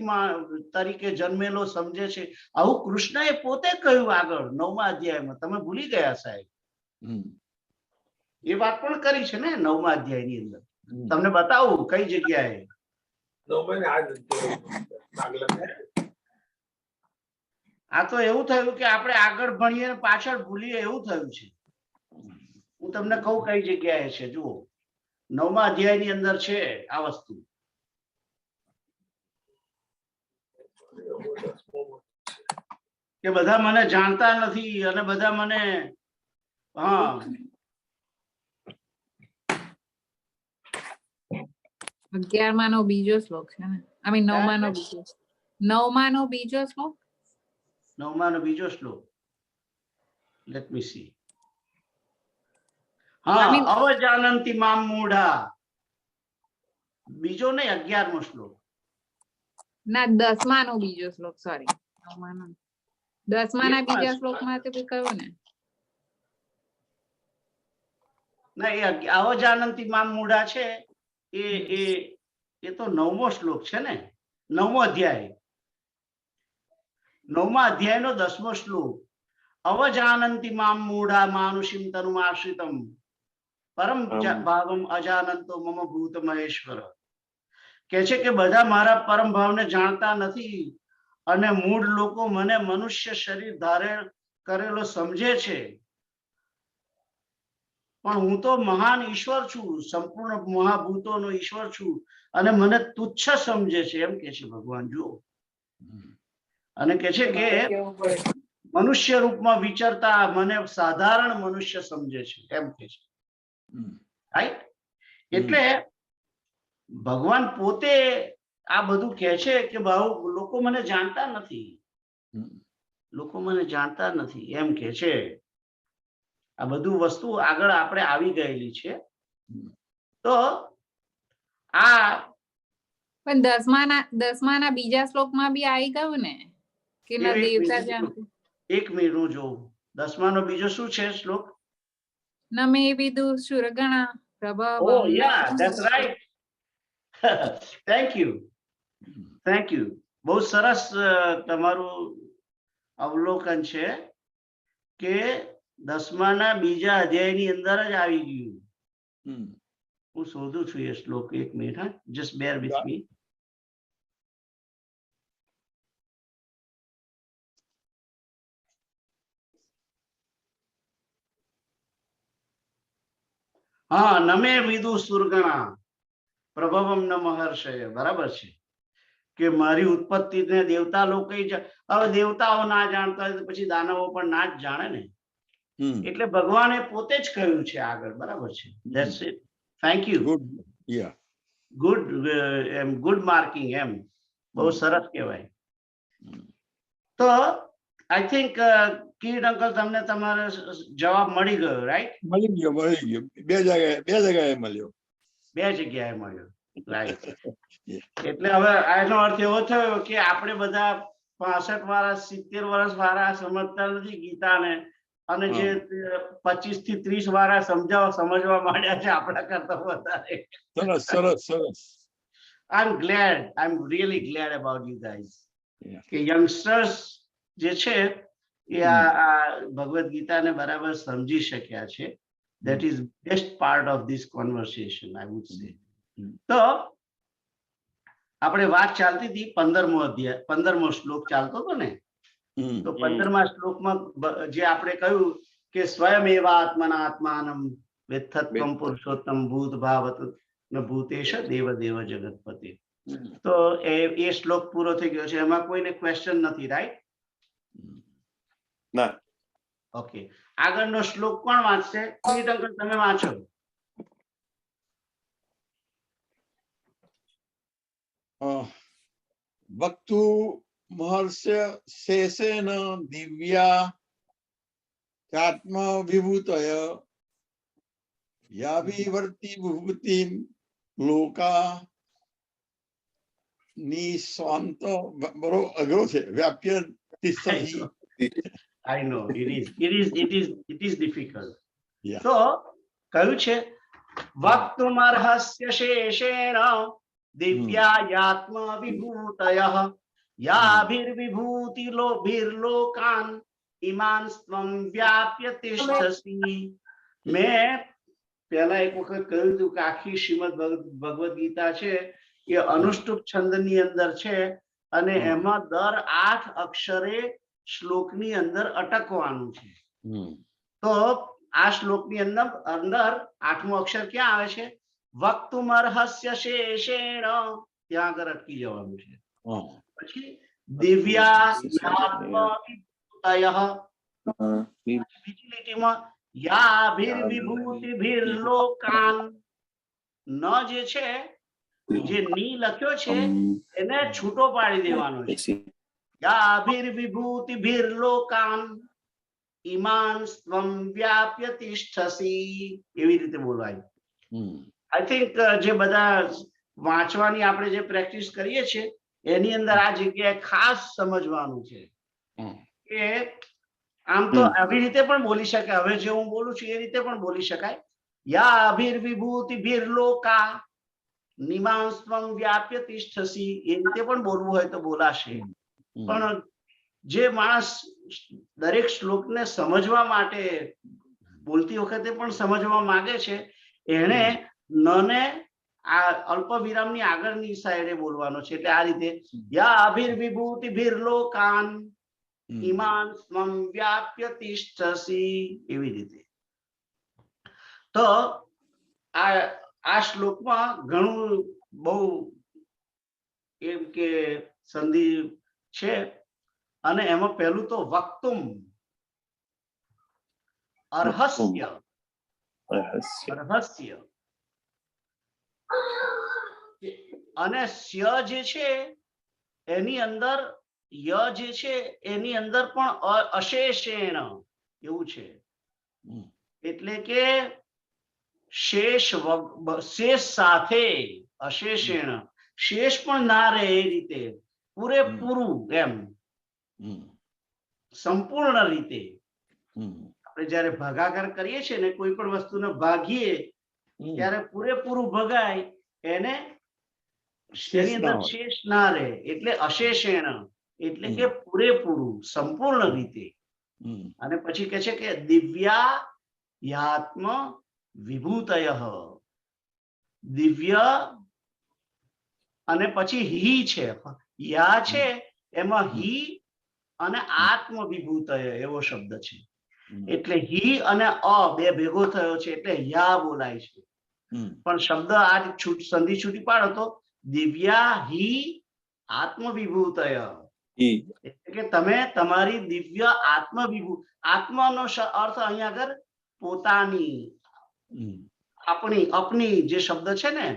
તરીકે જન્મેલો સમજે છે. આવું કૃષ્ણએ પોતે કહ્યું આગળ 9મા અધ્યાયમાં. તમે ભૂલી ગયા સાહેબ, હમ, એ વાત પણ કરી છે ને 9મા અધ્યાયની અંદર. તમને બતાવું કઈ જગ્યાએ. આ તો એવું થયું કે આપણે આગળ ભણીએ પાછળ ભૂલીએ એવું થયું છે. હું તમને કહું કઈ જગ્યાએ છે. જુઓ 9મા અધ્યાયની અંદર છે આ વસ્તુ. કે બધા મને જાણતા નથી અને બધા મને 11માંનો બીજો શ્લોક છે ને, આઈ મીન 9માંનો બીજો, 9માંનો બીજો શ્લોક, 9માનો બીજો શ્લોક. Let me C. હા, અવજાનંતિ મામ મૂઢા. બીજો નહીં, 11મો શ્લોક. ના 10માંનો બીજો શ્લોક, સોરી 9માંનો 10માંના બીજા શ્લોકમાં તો કહ્યું ને. ના, એ અવજાનંતિ મામ મૂઢા છે એ તો 9મો શ્લોક છે ને, 9મો અધ્યાય, 9મા અધ્યાયનો 10મો શ્લોક. અવજાનંતિ મામ મૂઢા માનુષિમ તનુમાશ્રિતમ પરમ ભાવમ અજાનંતો મમ ભૂત મહેશ્વર. કે છે કે બધા મારા પરમ ભાવને જાણતા નથી અને મૂળ લોકો મને મનુષ્ય શરીર ધારણ કરેલો સમજે છે, પણ હું તો મહાન ઈશ્વર છું, સંપૂર્ણ મહાભૂતોનો ઈશ્વર છું અને મને તુચ્છ સમજે છે, એમ કે છે ભગવાન. જુઓ, અને કે છે કે મનુષ્ય રૂપમાં વિચરતા મને સાધારણ મનુષ્ય સમજે છે, એમ કે છે. રાઈટ? એટલે ભગવાન પોતે આ બધું કહે છે કે લોકો મને જાણતા નથી, લોકો મને જાણતા નથી, એમ કે છે. આ બધું વસ્તુ આગળ આપણે આવી ગયેલી છે. તો આ પણ 10માંના બીજા શ્લોકમાં બી આવી ગયું ને કે ન દેવતા જાણતું. 1 મિનિટ હું જોઉં. 10માનો બીજો શું છે શ્લોક? ન મે વિદુ શુરગણા Prabhav. Oh yeah, that's right. Thank you. બહુ સરસ તમારું અવલોકન છે કે 10માના બીજા અધ્યાયની અંદર જ આવી ગયું. હું શોધું છું એ શ્લોક. 1 મિનિટ, હા, just bear with me. હા, નમે વિદુ સુરગણા પ્રભવમ ન મહર્ષય. બરાબર છે કે મારી ઉત્પત્તિને દેવતા લોકો, હવે દેવતાઓ ના જાણતા હોય તો પછી દાનવો પણ ના જ જાણે ને. એટલે ભગવાને પોતે જ કહ્યું છે આગળ. બરાબર છે. That's it. Thank you. Good marking. એમ બહુ સરસ કહેવાય. તો આઈ થિંક કિરીટ અંકલ તમને તમારો જવાબ મળી ગયો, રાઈટ? મળી ગયો. બે જગ્યાએ મળ્યો. 2 જગ્યાએ મળ્યો, રાઈટ. એટલે હવે આનો અર્થ એવો થયો કે આપણે બધા 65 વર્ષ 70 વર્ષ વાળા સમજતા નથી ગીતાને, અને જે 25 થી 30 વાળા સમજવા માંડ્યા છે આપણા કરતા વધારે. સરસ. I'm really glad about you guys. કે યંગસ્ટર્સ જે છે એ આ ભગવદ ગીતાને બરાબર સમજી શક્યા છે. That is best part of this conversation, I would say. તો આપણે વાત ચાલતી હતી 15મો અધ્યાય 15મો શ્લોક ચાલતો હતો ને, તો 15મા શ્લોકમાં જે આપણે કહ્યું કે સ્વયં એવાત્મના આત્માનમ વેત્થત્વમ પુરુષોત્તમ ભૂત ભાવત ન ભૂતેશ દેવ દેવ જગતપતિ. તો એ શ્લોક પૂરો થઈ ગયો છે. એમાં કોઈને ક્વેશ્ચન નથી, રાઈટ? ના. ઓકે, આગળનો શ્લોક કોણ વાંચશે? પુનિત અંકલ, તમે વાંચો. વક્તુ મહર્ષય શેષેન દિવ્યા આત્મ વિભૂતય યાભિવર્તી વિભૂતિમ લોકા નિસ્વાંત. બરો અઘરો છે. વ્યાપ્ય તિષ્ઠતિ. I know it is difficult. Yeah. તો કહ્યું છે વક્તુમર્હસ્ય શેષેણ દિવ્યાયાત્મ વિભૂતયઃ યાભિર્વિભૂતિ લોભિર્લોકાન ઇમાન સ્વં વ્યાપ્ય તિષ્ઠસી. મેં પહેલા એક વખત કહ્યું હતું કે આખી શ્રીમદ ભગવદ ગીતા છે એ અનુષ્ટુપ છંદની અંદર છે અને એમાં દર 8 અક્ષરે શ્લોકની અંદર અટકવાનું છે. તો આ શ્લોકની અંદર 8મો અક્ષર ક્યાં આવે છે? વક્તુમર્હસ્ય શેષેણ, ત્યાં આગળ અટકી જવાનું છે. પછી દિવ્યાત્મ વિભૂતયઃ, બીજી લીટીમાં યાભિર્વિભૂતિભિર્લોકાન. ન જે છે, જે ની લખ્યો છે એને છૂટો પાડી દેવાનો છે. યાભિર્વિભૂતિભિર્લોકાન ઇમાન સ્વં વ્યાપ્ય તિષ્ઠસી. એવી રીતે બોલવાય. આઈ થિંક જે બધા વાંચવાની આપણે જે પ્રેક્ટિસ કરીએ છીએ એની અંદર આ જગ્યાએ ખાસ સમજવાનું છે કે આમ તો આવી રીતે પણ બોલી શકાય. હવે જે હું બોલું છું એ રીતે પણ બોલી શકાય. યાભિર્વિભૂતિભિર્લોકા નિમાન સ્વં વ્યાપ્ય તિષ્ઠસી. એ રીતે પણ બોલવું હોય તો બોલાશે. પણ જે માણસ દરેક શ્લોકને સમજવા માટે બોલતી વખતે પણ સમજવા માંગે છે એને નને આ અલ્પ વિરામની આગળની સાઈડે બોલવાનો છે. એટલે આ રીતે યાભિર્વિભૂતિભિર્લોકાન ઇમાન સ્વં વ્યાપ્ય તિષ્ઠસી, એવી રીતે. તો આ શ્લોકમાં ઘણું બહુ એમ કે સંધિ છે અને એમાં પહેલું તો વક્તુમ અર્હસ્ય. અને સ્ય જે છે એની અંદર ય જે છે એની અંદર પણ અશેષેણ એવું છે. એટલે કે શેષ સાથે અશેષેણ, શેષ પણ ના રહે એ રીતે, પૂરેપૂરું એમ સંપૂર્ણ રીતે. આપણે જયારે ભાગાકાર કરીએ છીએ ને કોઈ પણ વસ્તુને ભાગીએ ત્યારે પૂરેપૂરું ભગાય એને એની અંદર શેષ ના રહે એટલે અશેષેણ, એટલે કે પૂરેપૂરું સંપૂર્ણ રીતે. અને પછી કહે છે કે દિવ્યાયાત્મ વિભૂતયઃ. દિવ્ય અને પછી હી છે, યા છે એમાં હી અને આત્મ વિભૂતય એવો શબ્દ છે. એટલે હી અને અ બે ભેગો થયો છે એટલે યા બોલાય છે. પણ શબ્દ આ સંધિ છૂટી પાડો તો દિવ્યા હી આત્મ વિભૂતય, એટલે કે તમે તમારી દિવ્ય આત્મ વિભૂત. આત્માનો અર્થ અહીંયા આગળ પોતાની, આપણી, અપની જે શબ્દ છે ને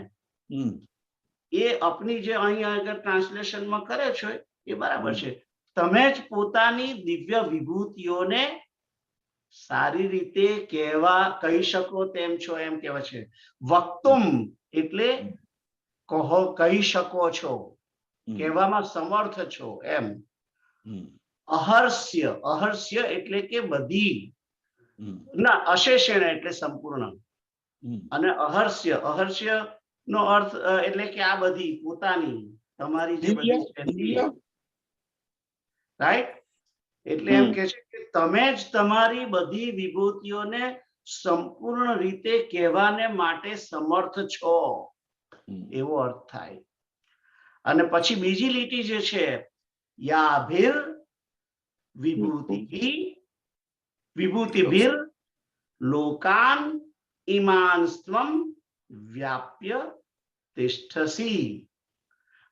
એ અપની જે અહીંયા આગળ ટ્રાન્સલેશનમાં કરે છે એ બરાબર છે. તમે જ પોતાની દિવ્ય વિભૂતિઓને સારી રીતે કહી શકો તેમ છો એમ કહેવાય છે. વક્તુમ એટલે કહી શકો છો, કહેવામાં સમર્થ છો એમ. અહર્ષ્ય, અહર્ષ્ય એટલે કે બધી, ના અશેષેણ એટલે સંપૂર્ણ. અને અહર્ષ્ય, અહર્ષ્ય નો અર્થ એટલે કે આ બધી પોતાની, તમારી જે બધી, રાઈટ. એટલે એમ કે છે કે તમે જ તમારી બધી વિભૂતિઓને સંપૂર્ણ રીતે કહેવાને માટે સમર્થ છો, એવો અર્થ થાય. અને પછી બીજી લીટી જે છે, યાભિર વિભૂતિભિ વિભૂતિભિર લોકાન ઈમાન વ્યાપ્ય તિષ્ઠસી.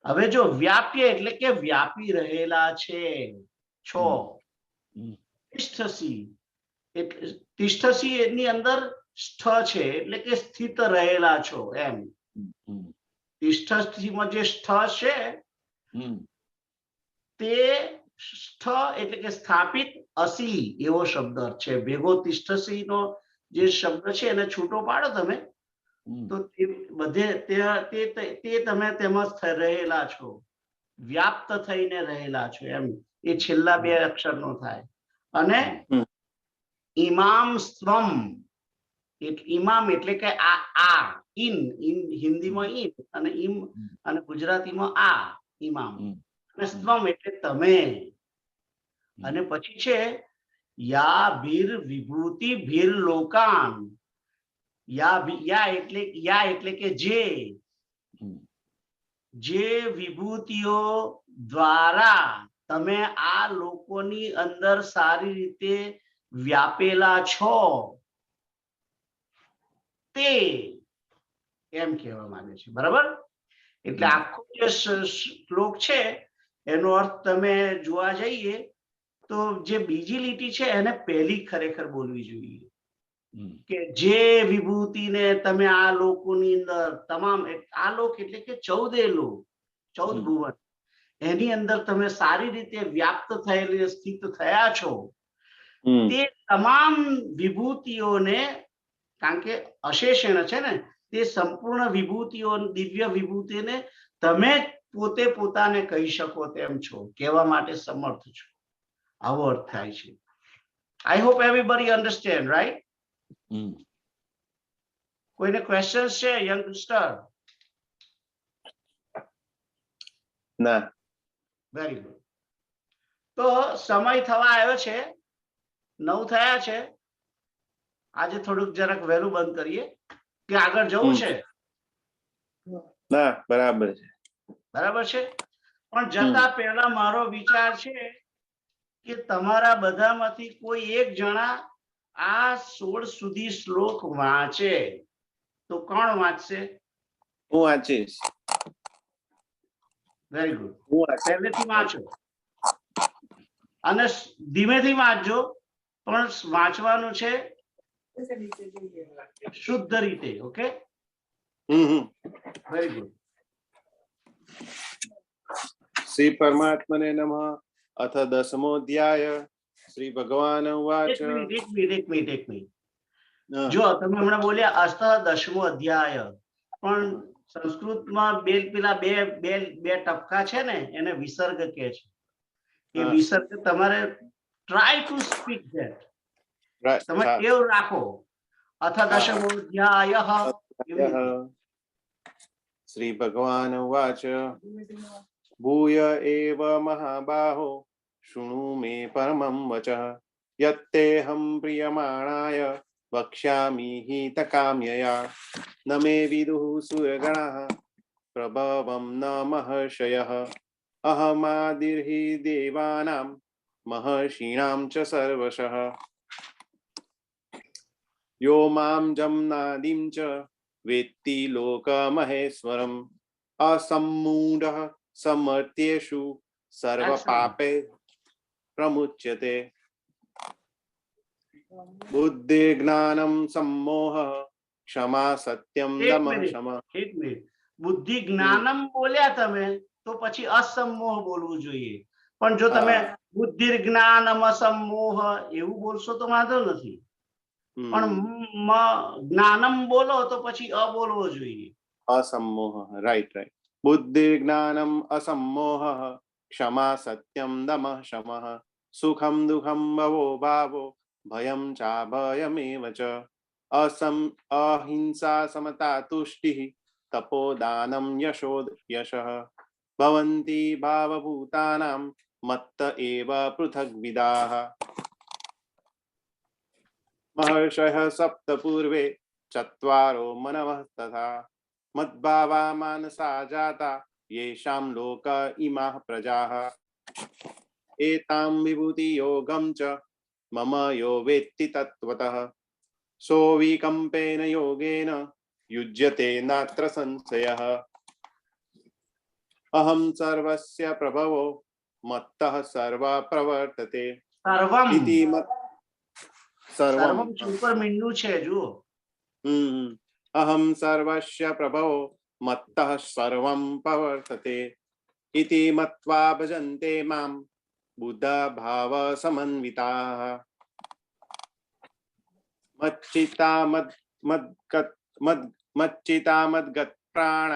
હવે જો વ્યાપ્ય એટલે કે વ્યાપી રહેલા છે છો. તિષ્ઠસી એટલે તિષ્ઠસી એની અંદર સ્થ છે એટલે કે સ્થિત રહેલા છો એમ. તિષ્ઠસીમાં જે સ્થ છે તે સ્થ એટલે કે સ્થાપિત, અસી એવો શબ્દ છે. ભેગો તિષ્ઠસી નો જે શબ્દ છે એને છૂટો પાડો તમે તો બધે તે તમે તેમાં રહેલા છો, વ્યાપ્ત થઈને રહેલા છો એમ. એ છેલ્લા બે અક્ષરનો થાય. અને ઇમામ સ્વમ, ઇમામ એટલે કે આ ઇન હિન્દીમાં ઇન અને ઇમ અને ગુજરાતીમાં આ ઇમામ. અને સ્વમ એટલે તમે. અને પછી છે યા ભીર વિભૂતિ ભીર લોકાન. યા એટલે કે જે વિભૂતિઓ દ્વારા તમે આ લોકોની અંદર સારી રીતે વ્યાપેલા છો તે એમ કહેવા માંગે છે. બરાબર? એટલે આખો જે શ્લોક છે એનો અર્થ તમે જોવા જઈએ તો જે બીજી લીટી છે એને પહેલી ખરેખર બોલવી જોઈએ કે જે વિભૂતિને તમે આ લોકોની અંદર તમામ, આ લોક એટલે કે 14 લોક, 14 ભુવન, એની અંદર તમે સારી રીતે વ્યાપ્ત થયેલી સ્થિત થયા છો તે તમામ વિભૂતિઓને, કારણ કે અશેષણ છે ને, તે સંપૂર્ણ વિભૂતિઓ, દિવ્ય વિભૂતિને તમે પોતે પોતાને કહી શકો તેમ છો, કહેવા માટે સમર્થ છો. આવો અર્થ થાય છે. I hope everybody understand, right? કોઈને ક્વેશ્ચન્સ છે યંગસ્ટર? ના. Very good. તો સમય થવા આવ્યો છે, 9 થયા છે. આજે થોડુંક જરાક વહેલું બંધ કરીએ કે આગળ જવું છે? ના, બરાબર છે. બરાબર છે. પણ જતા પહેલા મારો વિચાર છે કે તમારા બધામાંથી કોઈ એક જણા આ 16 સુધી શ્લોક વાંચે. તો કોણ વાંચશે? હું વાંચીશ. Very good. પહેલેથી વાંચો અને ધીમેથી વાંચજો, પણ વાંચવાનું છે શુદ્ધ રીતે. Okay, very good. શ્રી પરમાત્મને નમઃ. અથ 10મો અધ્યાય. શ્રી ભગવાન ઉવાચ. એક મિનિટ. જો તમે હમણાં બોલ્યા અસ્ત 10મો અધ્યાય, પણ સંસ્કૃતમાં પેલા બે ટપકા છે ને એને વિસર્ગ કહે છે. એ વિસર્ગ તમારે ટ્રાય ટુ સ્પીક ધેટ. તમે એવું રાખો. અથ 10મો અધ્યાય. શ્રી ભગવાન ઉવાચ. ભૂય એવ મહાબાહો શૃણુ મે પરમં વચઃ યત્તેહં પ્રિયમાણાય વક્ષ્યામિ હિતકામ્યયા ન મે વિદુઃ સુરગણાઃ પ્રભવં ન મહર્ષયઃ અહમાદિર્હિ દેવાનાં મહર્ષીણાં ચ સર્વશઃ યો માં જમનાદિં ચ વેત્તિ લોકમહેશ્વરम् અસમ્મૂઢઃ સમર્ત્યેષુ સર્વ પાપે પ્રમુચ્યતે બુદ્ધિ જ્ઞાનમ સમોહ ક્ષમા સત્યમ દમઃ શમઃ. એક મિનિટ. બુદ્ધિ જ્ઞાનમ બોલ્યા તમે તો પછી અસમોહ બોલવું જોઈએ. પણ જો તમે બુદ્ધિ જ્ઞાનમ અસમોહ એવું બોલશો તો વાંધો નથી, પણ જ્ઞાનમ બોલો તો પછી અ બોલવો જોઈએ. અસમોહ. રાઈટ. બુદ્ધિ જ્ઞાનમ અસમોહ ક્ષમા સત્યમ દમઃ શમઃ સુખમ દુઃખમ ભવો ભાવો ભયમ ચાભયમેવ ચ અહિંસા સમતા તુષ્ટિ તપોદાનમ યશઃ ભવન્તિ ભાવભૂતાનાં मत्त एव पृथग्विदाः। महर्षयः सप्त पूर्वे चत्वारो मनवः तथा मद्भावा मानसा जाता येषां लोक इमाः प्रजाः। एतां विभूति योगं च मम यो वेत्ति तत्त्वतः सोऽविकम्पेन योगेन युज्यते नात्र संशयः। अहं सर्वस्य प्रभवो मत्तः सर्वः प्रवर्तते સર્વમ इति मत् सर्वं સર્વમ સુપર મીંડું છે જુઓ. अहं सर्वस्य प्रभवो मत्तः सर्वं प्रवर्तते इति मत्वा भजन्ते मां बुद्धा भाव समन्विताः। मच्चिता मद्गत प्राण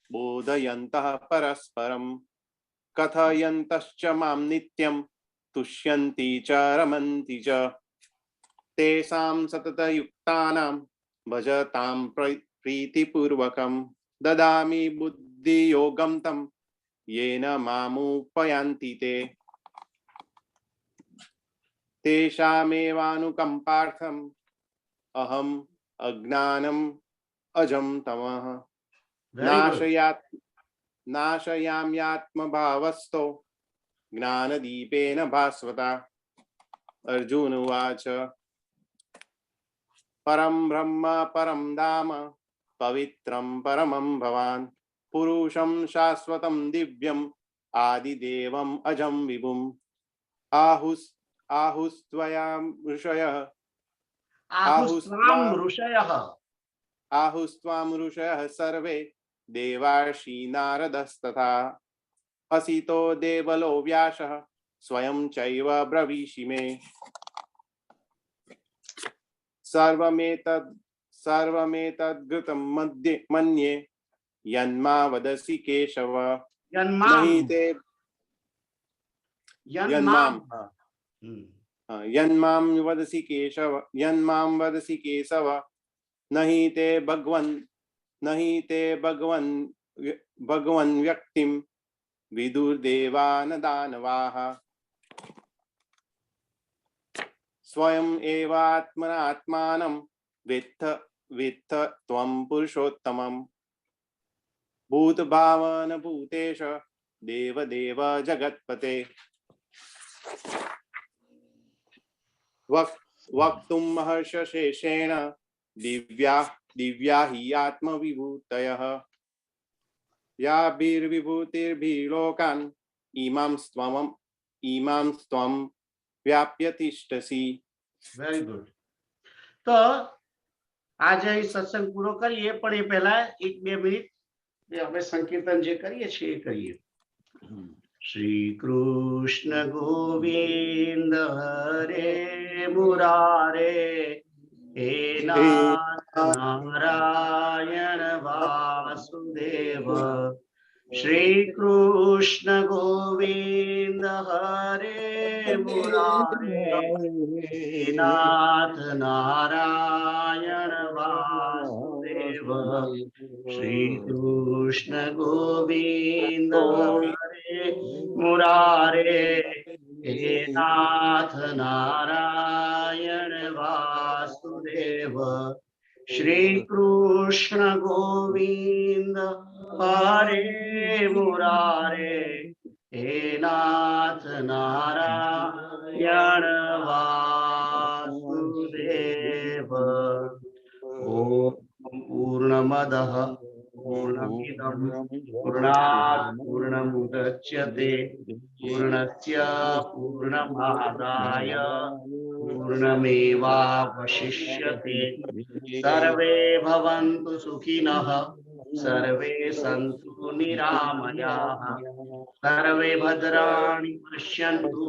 बोधयन्तः परस्परं कथयन्तश्च मां नित्यं तुष्यन्ति च रमन्ति च तेषां सततयुक्तानां भजतां प्रीतिपूर्वकं ददामि बुद्धियोगं तं येन मामुपयान्ति ते। तेषामेवानुकम्पार्थम् अहम् अज्ञानम् अजं तमः नाशयाम्यात्मभावस्थो ज्ञानदीपेन भास्वता। अर्जुन उवाच परं ब्रह्म परं धाम पवित्रं परमं भवान् पुरुषं शाश्वतं दिव्यम् आदिदेवम् अजं विभुम् आहुस्त्वयां ऋषयः આહુસ્ત્વામ ઋષયઃ आहुस्त्वां ऋषयः सर्वे देवार्षि नारदस्तथा असितो देवलो व्यासः स्वयं चैव ब्रवीषि मे। सर्वमेतद्घृतं मन्ये यन्मा वदसि केशव યન્મામ नहि ते યન્મામ यन्मां वदसि केशव नहि ते भगवन् व्यक्तिं विदुर्देवान दानवाः। स्वयं एवात्मनात्मानं वेत्थ त्वं पुरुषोत्तमं भूतभावन भूतेश देवदेव जगत्पते। वक्तुं महर्षशेषेण दिव्या हि आत्मविभूतयः याभिर्विभूतिर्भिर्लोकान् इमां त्वं व्याप्य तिष्ठसि। Very good. તો આજે અહીં સત્સંગ પૂરો કરીએ, પણ એ પહેલા 1-2 મિનિટ આપણે સંકીર્તન જે કરીએ છીએ એ કરીએ. શ્રી કૃષ્ણ ગોવિંદ હરે મુરારે હે નાથ નારાયણ વાસુદેવ. શ્રી કૃષ્ણ ગોવિંદ હરે મુરારે હે નાથ નારાયણ વાસુદેવ. શ્રી કૃષ્ણ ગોવિંદ હરે મુરારે હે નાથ નારાયણ વાસુદેવ. શ્રી કૃષ્ણ ગોવિંદ હરે મુરારે હે નાથ નારાયણ વાસુદેવ. ઓમ પૂર્ણમદઃ પૂર્ણમિદં પૂર્ણાત પૂર્ણમુદચ્યતે પૂર્ણસ્ય પૂર્ણમાદાય પૂર્ણમેવાવશિષ્યતે. સર્વે ભવन्तु સુખિનઃ સર્વે સन्तુ નિરામયાઃ સર્વે ભદ્રાણિ પશ્યन्तુ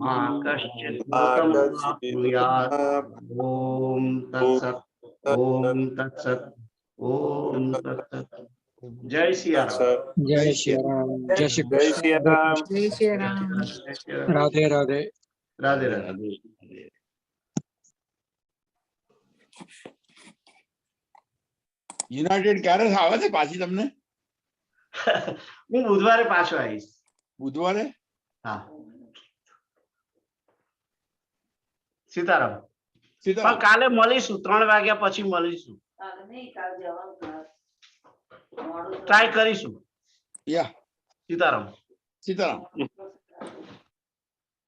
મા કશ્ચિत् દુઃખમાપ્નુયાत्. ઓમ તત્સત ઓમ તત્સત ઓમ તત્સત. જય સિયારામ. જય શ્રી રામ. જય શ્રી जय કૃષ્ણ. श्री राम। જય શ્રી રામ. રાધે રાધે. રાધે રાધે. યુનાઇટેડ ક્યારે આવે છે પાછી તમને? હું બુધવારે પાછો આવીશ. બુધવારે? હા સીતારામ. સીતારામ. પણ કાલે મળીશું 3 વાગ્યા પછી મળીશું. ટ્રાય કરીશું. યા સીતારામ. સીતારામ.